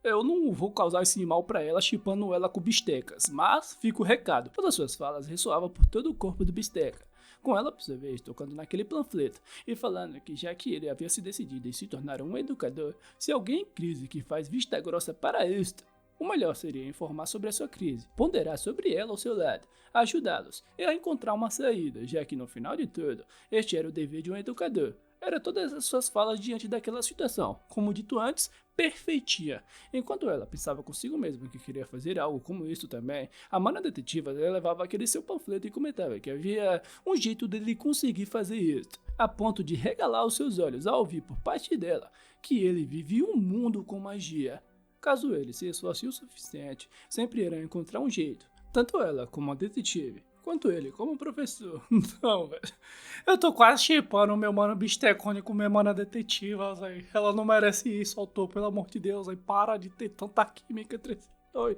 Eu não vou causar esse mal pra ela chipando ela com bistecas, mas fica o recado. Todas as suas falas ressoavam por todo o corpo do bisteca, com ela, por sua vez, tocando naquele panfleto e falando que já que ele havia se decidido em se tornar um educador, se alguém em crise que faz vista grossa para isto, o melhor seria informar sobre a sua crise, ponderar sobre ela ao seu lado, ajudá-los e a encontrar uma saída, já que no final de tudo, este era o dever de um educador. Era todas as suas falas diante daquela situação, como dito antes, perfeitinha. Enquanto ela pensava consigo mesma que queria fazer algo como isso também, a mana detetive levava aquele seu panfleto e comentava que havia um jeito dele conseguir fazer isso, a ponto de regalar os seus olhos ao ouvir por parte dela que ele vivia um mundo com magia. Caso ele se esforce o suficiente, sempre irá encontrar um jeito, tanto ela como a detetive, quanto ele como professor. Não, velho. Eu tô quase chipando o meu mano Bistecone com minha mana detetiva, véio. Ela não merece isso, autor, pelo amor de Deus, véio. Para de ter tanta química entre esses dois.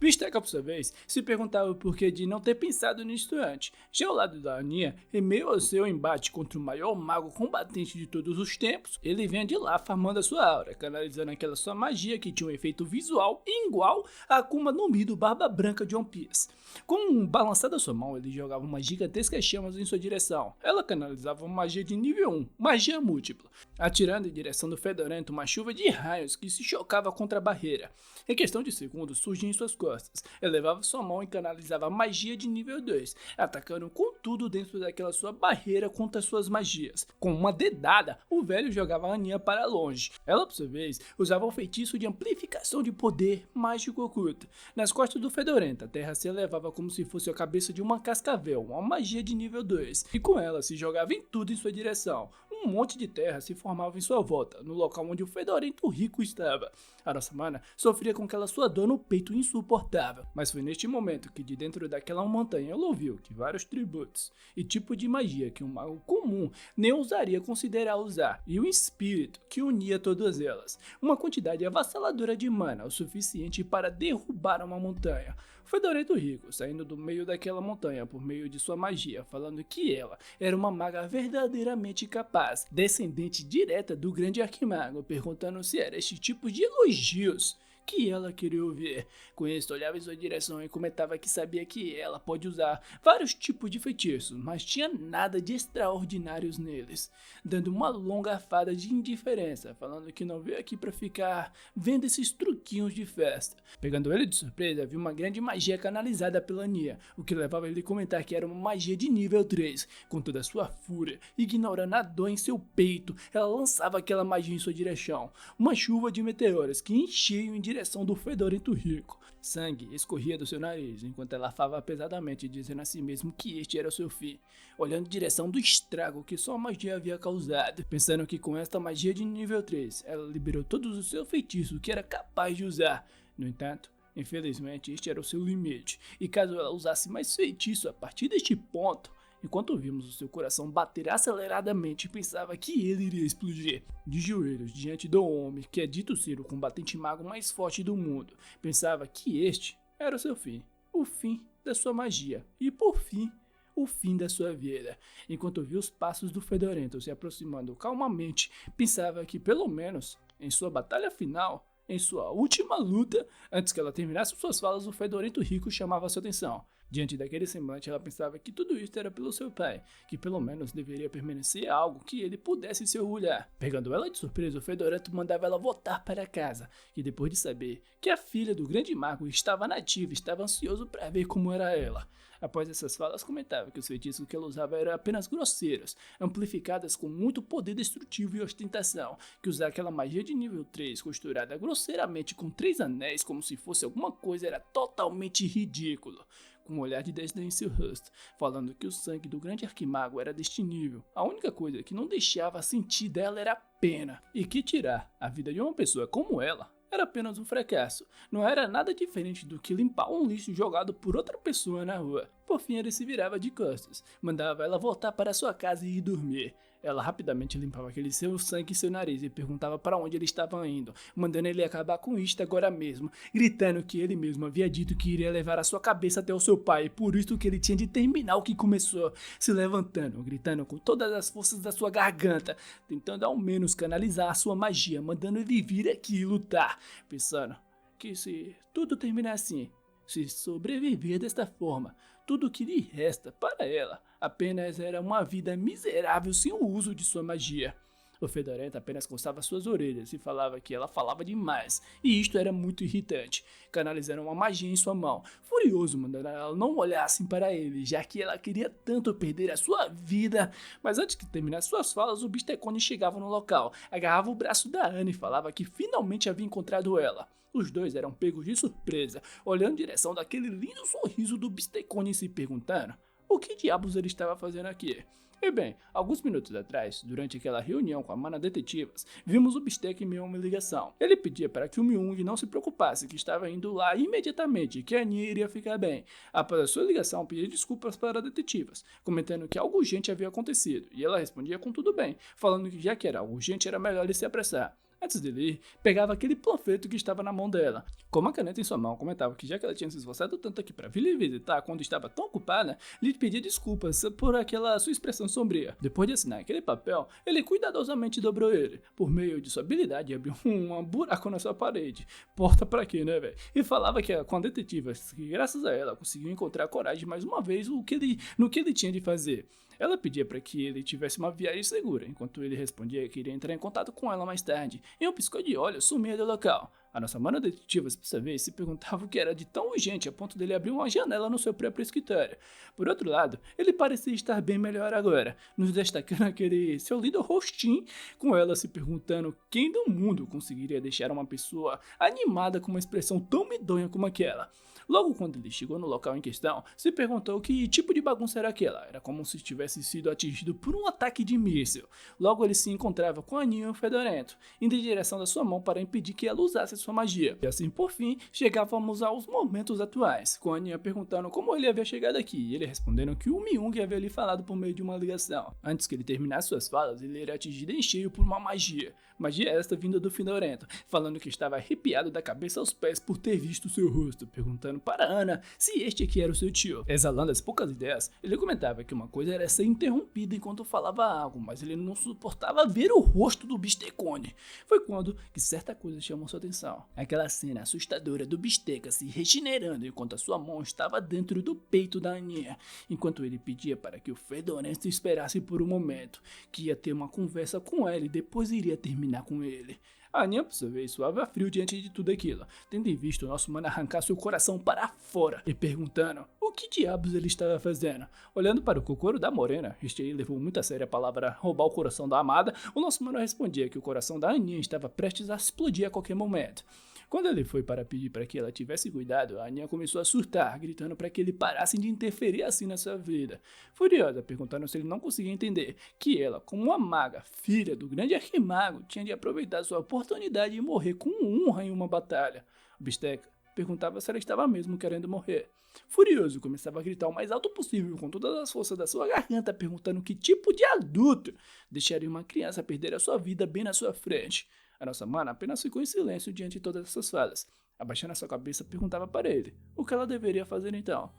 Bisteca, por sua vez, se perguntava o porquê de não ter pensado nisso antes. Já ao lado da Aninha, em meio ao seu embate contra o maior mago combatente de todos os tempos, ele vinha de lá farmando a sua aura, canalizando aquela sua magia que tinha um efeito visual igual a Akuma no Mi do Barba Branca de One Piece. Com um balançar da sua mão, ele jogava uma gigantesca chamas em sua direção. Ela canalizava uma magia de nível 1, magia múltipla, atirando em direção do Fedorento uma chuva de raios que se chocava contra a barreira. Em questão de segundos, surgia em suas costas. Elevava sua mão e canalizava a magia de nível 2, atacando com tudo dentro daquela sua barreira contra suas magias. Com uma dedada, o velho jogava a Aninha para longe. Ela, por sua vez, usava o feitiço de amplificação de poder mágico oculto. Nas costas do Fedorento, a terra se elevava como se fosse a cabeça de uma cascavel, uma magia de nível 2, e com ela se jogava em tudo em sua direção. um monte de terra se formava em sua volta, no local onde o fedorento rico estava. A nossa mana sofria com aquela sua dor no peito insuportável, mas foi neste momento que de dentro daquela montanha ela ouviu que vários tributos e tipo de magia que um mago comum nem ousaria considerar usar, e o espírito que unia todas elas, uma quantidade avassaladora de mana, o suficiente para derrubar uma montanha. O fedorento rico, saindo do meio daquela montanha por meio de sua magia, falando que ela era uma maga verdadeiramente capaz, descendente direta do grande arquimago, perguntando se era este tipo de elogios que ela queria ouvir. Com isso, olhava em sua direção e comentava que sabia que ela pode usar vários tipos de feitiços, mas tinha nada de extraordinários neles, dando uma longa fada de indiferença, falando que não veio aqui pra ficar vendo esses truquinhos de festa. Pegando ele de surpresa, viu uma grande magia canalizada pela Nia, o que levava ele a comentar que era uma magia de nível 3. Com toda a sua fúria, ignorando a dor em seu peito, ela lançava aquela magia em sua direção, uma chuva de meteoros que enchiam em direção do fedorento rico. Sangue escorria do seu nariz, enquanto ela afava pesadamente, dizendo a si mesmo que este era o seu fim, olhando em direção do estrago que sua magia havia causado, pensando que com esta magia de nível 3, ela liberou todos os seus feitiços que era capaz de usar. No entanto, infelizmente, este era o seu limite, e caso ela usasse mais feitiço a partir deste ponto, enquanto vimos o seu coração bater aceleradamente, pensava que ele iria explodir. De joelhos diante do homem que é dito ser o combatente mago mais forte do mundo, pensava que este era o seu fim, o fim da sua magia e, por fim, o fim da sua vida. Enquanto via os passos do fedorento se aproximando calmamente, pensava que pelo menos em sua batalha final, em sua última luta, antes que ela terminasse suas falas, o fedorento rico chamava sua atenção. Diante daquele semblante, ela pensava que tudo isso era pelo seu pai, que pelo menos deveria permanecer algo que ele pudesse se orgulhar. Pegando ela de surpresa, o fedorento mandava ela voltar para casa, e depois de saber que a filha do grande mago estava nativa, estava ansioso para ver como era ela. Após essas falas, comentava que os feitiços que ela usava eram apenas grosseiros, amplificadas com muito poder destrutivo e ostentação, que usar aquela magia de nível 3 costurada grosseiramente com 3 anéis como se fosse alguma coisa era totalmente ridículo. Com um olhar de desdém em seu rosto, falando que o sangue do grande arquimago era deste nível. A única coisa que não deixava sentir dela era a pena, e que tirar a vida de uma pessoa como ela era apenas um fracasso. Não era nada diferente do que limpar um lixo jogado por outra pessoa na rua. Por fim, ele se virava de costas, mandava ela voltar para sua casa e ir dormir. Ela rapidamente limpava aquele seu sangue em seu nariz e perguntava para onde ele estava indo, mandando ele acabar com isto agora mesmo, gritando que ele mesmo havia dito que iria levar a sua cabeça até o seu pai, e por isso que ele tinha de terminar o que começou, se levantando, gritando com todas as forças da sua garganta, tentando ao menos canalizar a sua magia, mandando ele vir aqui e lutar, pensando que se tudo terminar assim, se sobreviver desta forma, tudo que lhe resta para ela apenas era uma vida miserável sem o uso de sua magia. O fedorento apenas coçava suas orelhas e falava que ela falava demais, e isto era muito irritante, canalizando uma magia em sua mão, furioso mandando ela não olhasse para ele, já que ela queria tanto perder a sua vida. Mas antes que terminasse suas falas, o Bistecone chegava no local, agarrava o braço da Anne e falava que finalmente havia encontrado ela. Os dois eram pegos de surpresa, olhando em direção daquele lindo sorriso do Bistecone e se perguntando o que diabos ele estava fazendo aqui. E bem, alguns minutos atrás, durante aquela reunião com a Mana Detetives, vimos o Bistec enviar uma ligação. Ele pedia para que o Myung não se preocupasse, que estava indo lá imediatamente e que a Nia iria ficar bem. Após a sua ligação, pedia desculpas para a Detetives, comentando que algo urgente havia acontecido, e ela respondia com tudo bem, falando que já que era algo urgente era melhor ele se apressar. Antes dele ir, pegava aquele panfleto que estava na mão dela. Com uma caneta em sua mão, comentava que já que ela tinha se esforçado tanto aqui para vir lhe visitar quando estava tão ocupada, lhe pedia desculpas por aquela sua expressão sombria. Depois de assinar aquele papel, ele cuidadosamente dobrou ele, por meio de sua habilidade, abriu um buraco na sua parede. Porta pra quê, né, velho? E falava que com a detetive, que graças a ela, conseguiu encontrar coragem mais uma vez no que ele tinha de fazer. Ela pedia para que ele tivesse uma viagem segura, enquanto ele respondia que iria entrar em contato com ela mais tarde. Em um piscar de olhos, sumia do local. A nossa Mana Detetive, por sua vez, se perguntava o que era de tão urgente a ponto dele abrir uma janela no seu próprio escritório. Por outro lado, ele parecia estar bem melhor agora, nos destacando aquele seu lindo rostinho, com ela se perguntando quem do mundo conseguiria deixar uma pessoa animada com uma expressão tão medonha como aquela. Logo quando ele chegou no local em questão, se perguntou que tipo de bagunça era aquela. Era como se tivesse sido atingido por um ataque de míssil. Logo ele se encontrava com a Aninha e o Fedorento, indo em direção da sua mão para impedir que ela usasse sua magia. E assim por fim, chegávamos aos momentos atuais, com a Aninha perguntando como ele havia chegado aqui, e ele respondendo que o Myung havia lhe falado por meio de uma ligação. Antes que ele terminasse suas falas, ele era atingido em cheio por uma magia. Magia esta vinda do Fedorento, falando que estava arrepiado da cabeça aos pés por ter visto seu rosto, perguntando para Ana se este aqui era o seu tio. Exalando as poucas ideias, ele comentava que uma coisa era ser interrompido enquanto falava algo, mas ele não suportava ver o rosto do Bistecone. Foi quando que certa coisa chamou sua atenção. Aquela cena assustadora do Bisteca se regenerando enquanto a sua mão estava dentro do peito da Aninha, enquanto ele pedia para que o Fedorento esperasse por um momento, que ia ter uma conversa com ela e depois iria terminar com ele. A Aninha, por sua vez, suava frio diante de tudo aquilo, tendo visto o nosso mano arrancar seu coração para fora e perguntando o que diabos ele estava fazendo. Olhando para o Kokoro da Morena, este aí levou muito a sério a palavra roubar o coração da amada, o nosso mano respondia que o coração da Aninha estava prestes a explodir a qualquer momento. Quando ele foi para pedir para que ela tivesse cuidado, a Aninha começou a surtar, gritando para que ele parasse de interferir assim na sua vida. Furiosa, perguntando se ele não conseguia entender que ela, como uma maga, filha do grande arquimago, tinha de aproveitar sua oportunidade e morrer com honra em uma batalha. O Bisteca perguntava se ela estava mesmo querendo morrer. Furioso, começava a gritar o mais alto possível com todas as forças da sua garganta, perguntando que tipo de adulto deixaria uma criança perder a sua vida bem na sua frente. A nossa mana apenas ficou em silêncio diante de todas essas falas. Abaixando a sua cabeça, perguntava para ele o que ela deveria fazer então.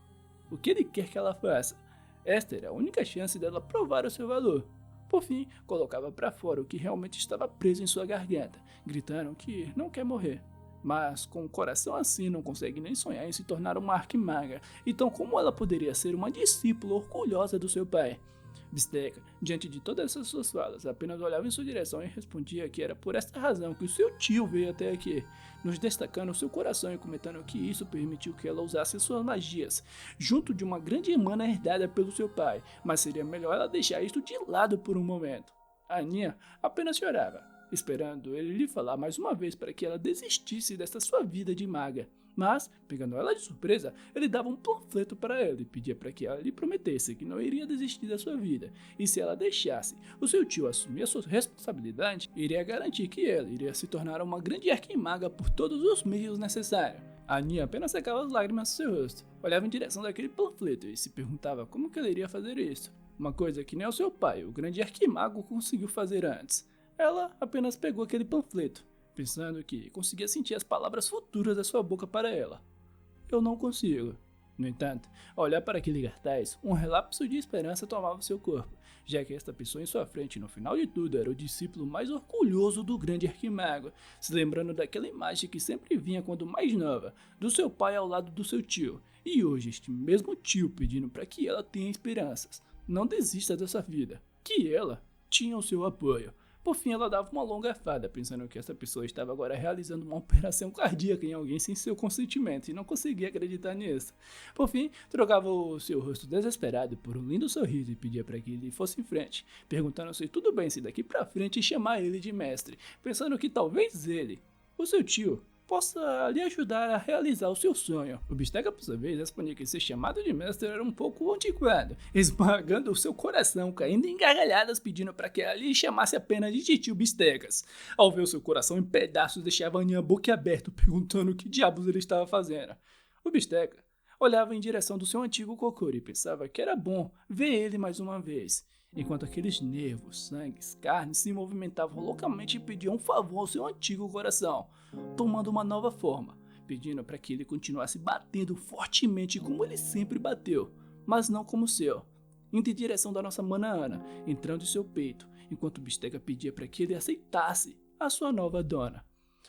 O que ele quer que ela faça? Esta era a única chance dela provar o seu valor. Por fim, colocava para fora o que realmente estava preso em sua garganta, gritando que não quer morrer. Mas com o coração assim não consegue nem sonhar em se tornar uma arquimaga, então como ela poderia ser uma discípula orgulhosa do seu pai? Bisteca, diante de todas essas suas falas, apenas olhava em sua direção e respondia que era por esta razão que o seu tio veio até aqui, nos destacando o seu coração e comentando que isso permitiu que ela usasse suas magias, junto de uma grande mana herdada pelo seu pai, mas seria melhor ela deixar isto de lado por um momento. A Aninha apenas chorava, esperando ele lhe falar mais uma vez para que ela desistisse desta sua vida de maga. Mas, pegando ela de surpresa, ele dava um panfleto para ela e pedia para que ela lhe prometesse que não iria desistir da sua vida, e se ela deixasse o seu tio assumir a sua responsabilidade, iria garantir que ela iria se tornar uma grande arquimaga por todos os meios necessários. A Aninha apenas secava as lágrimas do seu rosto, olhava em direção daquele panfleto e se perguntava como que ela iria fazer isso, uma coisa que nem o seu pai, o grande arquimago, conseguiu fazer antes. Ela apenas pegou aquele panfleto, pensando que conseguia sentir as palavras futuras da sua boca para ela. Eu não consigo. No entanto, ao olhar para aquele cartaz, um relapso de esperança tomava seu corpo, já que esta pessoa em sua frente, no final de tudo, era o discípulo mais orgulhoso do grande arquimago, se lembrando daquela imagem que sempre vinha quando mais nova, do seu pai ao lado do seu tio, e hoje este mesmo tio pedindo para que ela tenha esperanças, não desista dessa vida, que ela tinha o seu apoio. Por fim, ela dava uma longa fada, pensando que essa pessoa estava agora realizando uma operação cardíaca em alguém sem seu consentimento e não conseguia acreditar nisso. Por fim, trocava o seu rosto desesperado por um lindo sorriso e pedia para que ele fosse em frente, perguntando se tudo bem se daqui para frente chamar ele de mestre, pensando que talvez ele, o seu tio, possa lhe ajudar a realizar o seu sonho. O Bisteca, por sua vez, respondia que ser chamado de mestre era um pouco antiquado, esmagando o seu coração, caindo em gargalhadas, pedindo para que ela lhe chamasse apenas de tio Bistecas. Ao ver o seu coração em pedaços, deixava a Aninha boquiaberto, perguntando o que diabos ele estava fazendo. O Bisteca olhava em direção do seu antigo Kokoro e pensava que era bom ver ele mais uma vez, enquanto aqueles nervos, sangues, carnes se movimentavam loucamente e pediam um favor ao seu antigo coração, tomando uma nova forma, pedindo para que ele continuasse batendo fortemente como ele sempre bateu, mas não como o seu, indo em direção da nossa mana Ana, entrando em seu peito, enquanto o Bisteca pedia para que ele aceitasse a sua nova dona.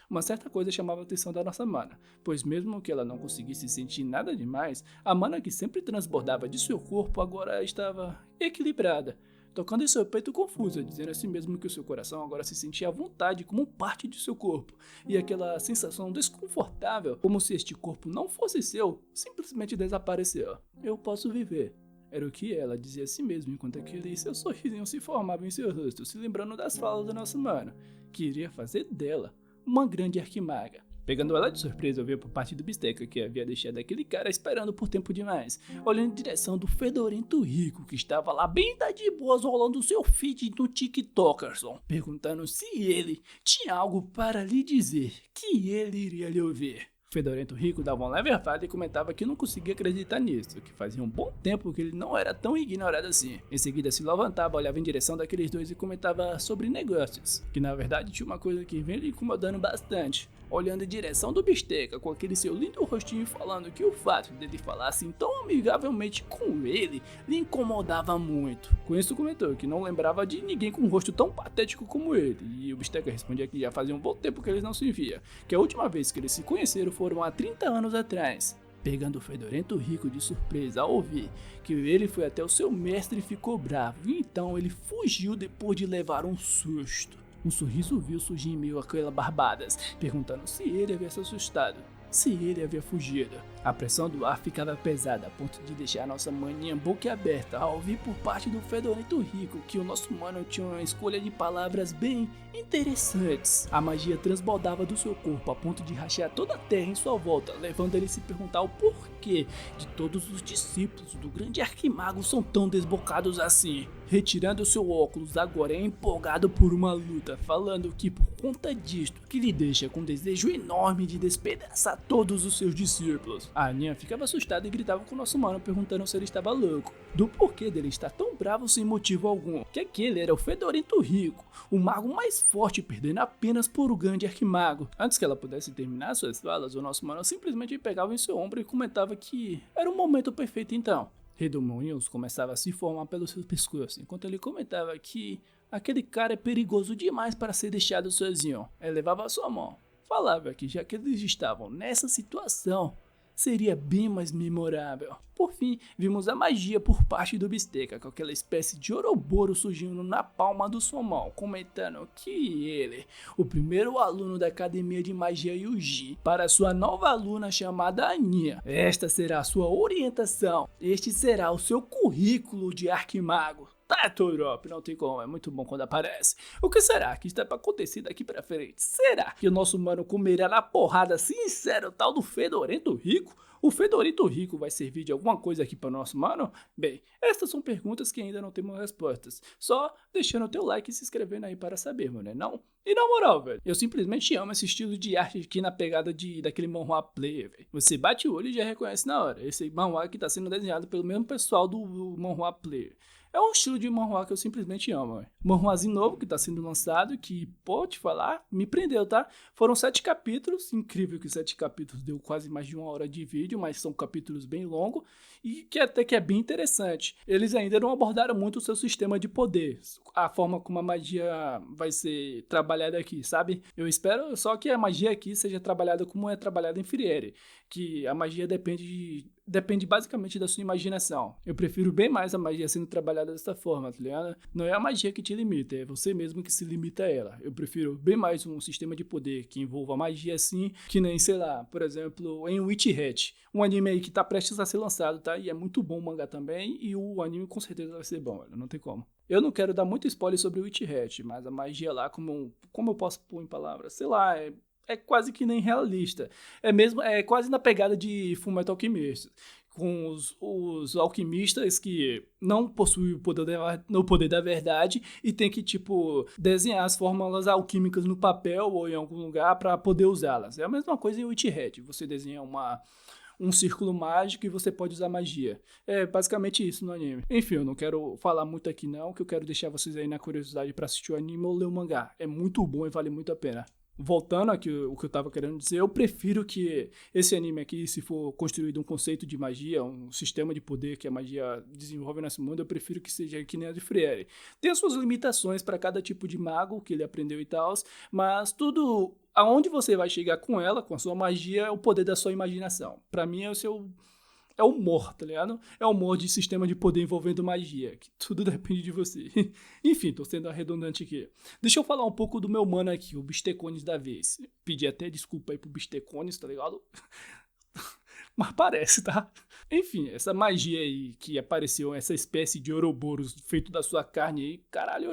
Uma certa coisa chamava a atenção da nossa mana, pois mesmo que ela não conseguisse sentir nada demais, a mana que sempre transbordava de seu corpo agora estava equilibrada, tocando em seu peito confusa, dizendo a si mesmo que o seu coração agora se sentia à vontade como parte de seu corpo, e aquela sensação desconfortável, como se este corpo não fosse seu, simplesmente desapareceu. Eu posso viver. Era o que ela dizia a si mesma enquanto aquele seu sorrisinho se formava em seu rosto, se lembrando das falas do nosso mano, que iria fazer dela uma grande arquimaga. Pegando ela de surpresa, veio por parte do Bisteca, que havia deixado aquele cara esperando por tempo demais, olhando em direção do fedorento rico, que estava lá bem de boas rolando seu feed no TikTokerson, perguntando se ele tinha algo para lhe dizer, que ele iria lhe ouvir. O fedorento rico dava uma leve arfada e comentava que não conseguia acreditar nisso, que fazia um bom tempo que ele não era tão ignorado assim. Em seguida se levantava, olhava em direção daqueles dois e comentava sobre negócios, que na verdade tinha uma coisa que vem lhe incomodando bastante. Olhando em direção do Bisteca, com aquele seu lindo rostinho, falando que o fato dele falar assim tão amigavelmente com ele lhe incomodava muito. Com isso comentou que não lembrava de ninguém com um rosto tão patético como ele, e o Bisteca respondia que já fazia um bom tempo que eles não se via, que a última vez que eles se conheceram foram há 30 anos atrás. Pegando o fedorento rico de surpresa ao ouvir que ele foi até o seu mestre e ficou bravo, e então ele fugiu depois de levar um susto. Um sorriso viu surgir em meio àquelas barbadas, perguntando se ele havia se assustado, se ele havia fugido. A pressão do ar ficava pesada a ponto de deixar nossa maninha boquiaberta ao ouvir por parte do fedorento rico que o nosso mano tinha uma escolha de palavras bem interessantes. A magia transbordava do seu corpo a ponto de rachar toda a terra em sua volta, levando ele a se perguntar o porquê de todos os discípulos do grande arquimago são tão desbocados assim. Retirando seu óculos, agora é empolgado por uma luta, falando que por conta disto, que lhe deixa com um desejo enorme de despedaçar todos os seus discípulos. A Aninha ficava assustada e gritava com o nosso mano, perguntando se ele estava louco, do porquê dele estar tão bravo sem motivo algum, que aquele era o fedorento rico, o mago mais forte, perdendo apenas por um grande arquimago. Antes que ela pudesse terminar suas falas, o nosso mano simplesmente pegava em seu ombro e comentava que era o momento perfeito então. Redemoinhos começava a se formar pelo seu pescoço, enquanto ele comentava que aquele cara é perigoso demais para ser deixado sozinho. Ele levava a sua mão, falava que já que eles estavam nessa situação, seria bem mais memorável. Por fim, vimos a magia por parte do Bisteca, com aquela espécie de Ouroboro surgindo na palma do sua mão, comentando que ele, o primeiro aluno da Academia de Magia Yuji, para sua nova aluna chamada Aninha. Esta será a sua orientação, este será o seu currículo de arquimago. Tá, Torop, não tem como, é muito bom quando aparece. O que será que está para acontecer daqui pra frente? Será que o nosso mano comerá na porrada sincera o tal do fedorento rico? O fedorento rico vai servir de alguma coisa aqui para nosso mano? Bem, essas são perguntas que ainda não temos respostas. Só deixando o teu like e se inscrevendo aí para saber, mano, não? E na moral, velho, eu simplesmente amo esse estilo de arte aqui na pegada daquele manhwa player, velho. Você bate o olho e já reconhece na hora. Esse manhwa que tá sendo desenhado pelo mesmo pessoal do manhwa player. É um estilo de manhwa que eu simplesmente amo, véio. Manhwazinho novo que tá sendo lançado, que, pô, te falar, me prendeu, tá? Foram 7 capítulos, incrível que 7 capítulos deu quase mais de 1 hora de vídeo, mas são capítulos bem longos e que até que é bem interessante. Eles ainda não abordaram muito o seu sistema de poder, a forma como a magia vai ser trabalhada aqui, sabe? Eu espero só que a magia aqui seja trabalhada como é trabalhada em Friere, que a magia depende basicamente da sua imaginação. Eu prefiro bem mais a magia sendo trabalhada dessa forma, tá ligado? Não é a magia que te limita, é você mesmo que se limita a ela. Eu prefiro bem mais um sistema de poder que envolva magia assim, que nem, sei lá, por exemplo, em Witch Hat, um anime aí que tá prestes a ser lançado, tá? E é muito bom o mangá também, e o anime com certeza vai ser bom, velho, não tem como. Eu não quero dar muito spoiler sobre Witch Hat, mas a magia lá, como eu posso pôr em palavras, sei lá, é quase que nem realista. É quase na pegada de Fullmetal Alchemist, com os alquimistas que não possuem o poder da verdade e tem que, tipo, desenhar as fórmulas alquímicas no papel ou em algum lugar para poder usá-las. É a mesma coisa em Witch Hat. Você desenha um círculo mágico e você pode usar magia. É basicamente isso no anime. Enfim, eu não quero falar muito aqui não, que eu quero deixar vocês aí na curiosidade para assistir o anime ou ler o mangá. É muito bom e vale muito a pena. Voltando aqui o que eu tava querendo dizer, eu prefiro que esse anime aqui, se for construído um conceito de magia, um sistema de poder que a magia desenvolve nesse mundo, eu prefiro que seja que nem a de Friere. Tem as suas limitações para cada tipo de mago que ele aprendeu e tal, mas tudo, aonde você vai chegar com ela, com a sua magia, é o poder da sua imaginação. Para mim é o seu... É humor, tá ligado? É humor de sistema de poder envolvendo magia, que tudo depende de você. Enfim, tô sendo redundante aqui. Deixa eu falar um pouco do meu mano aqui, o Bistecones da vez. Pedi até desculpa aí pro Bistecones, tá ligado? Mas parece, tá? Enfim, essa magia aí que apareceu, essa espécie de Ouroboros feito da sua carne aí, caralho,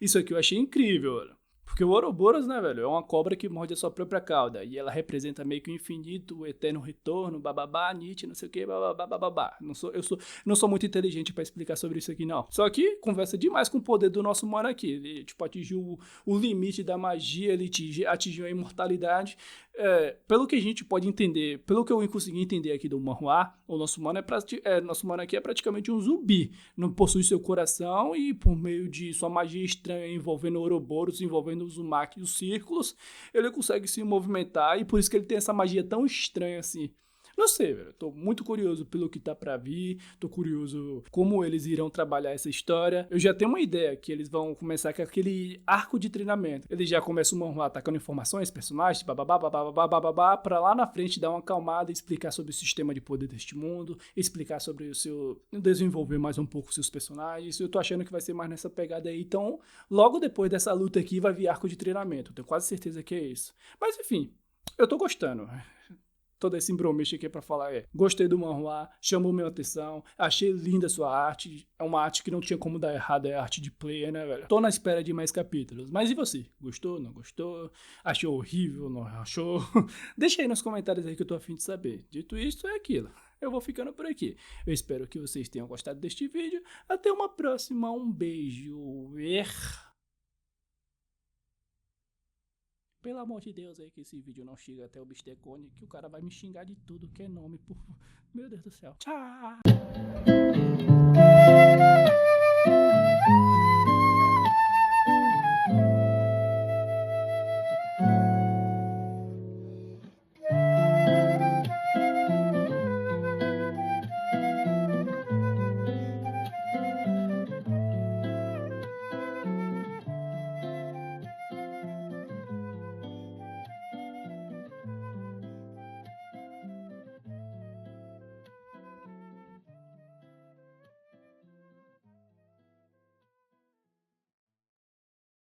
isso aqui eu achei incrível, olha. Porque o Ouroboros, né, velho, é uma cobra que morde a sua própria cauda. E ela representa meio que o infinito, o eterno retorno, bababá, Nietzsche, não sei o que, bababá, bababá. Não sou muito inteligente pra explicar sobre isso aqui, não. Só que conversa demais com o poder do nosso mano aqui. Ele, tipo, atingiu o limite da magia, ele atingiu a imortalidade. Pelo que a gente pode entender, pelo que eu consegui entender aqui do manhwa, o nosso mano aqui é praticamente um zumbi. Não possui seu coração e por meio de sua magia estranha envolvendo Ouroboros, envolvendo o Uzumaki e os círculos, ele consegue se movimentar e por isso que ele tem essa magia tão estranha assim. Não sei, velho. Tô muito curioso pelo que tá pra vir. Tô curioso como eles irão trabalhar essa história. Eu já tenho uma ideia que eles vão começar com aquele arco de treinamento. Eles já começam o manhwa atacando informações, personagens, bababá, bababá, bababá, pra lá na frente dar uma acalmada e explicar sobre o sistema de poder deste mundo, explicar sobre o seu... desenvolver mais um pouco os seus personagens. Eu tô achando que vai ser mais nessa pegada aí. Então, logo depois dessa luta aqui vai vir arco de treinamento. Tenho quase certeza que é isso. Mas enfim, eu tô gostando. Todo esse embromeixo aqui pra falar gostei do manhwa, chamou minha atenção, achei linda a sua arte, é uma arte que não tinha como dar errado, é arte de player, né, velho? Tô na espera de mais capítulos, mas e você? Gostou, não gostou? Achou horrível, não achou? Deixa aí nos comentários aí que eu tô a fim de saber. Dito isso, é aquilo. Eu vou ficando por aqui. Eu espero que vocês tenham gostado deste vídeo. Até uma próxima, um beijo. Pelo amor de Deus aí que esse vídeo não chega até o Bistecone, que o cara vai me xingar de tudo que é nome, por... Meu Deus do céu. Tchau!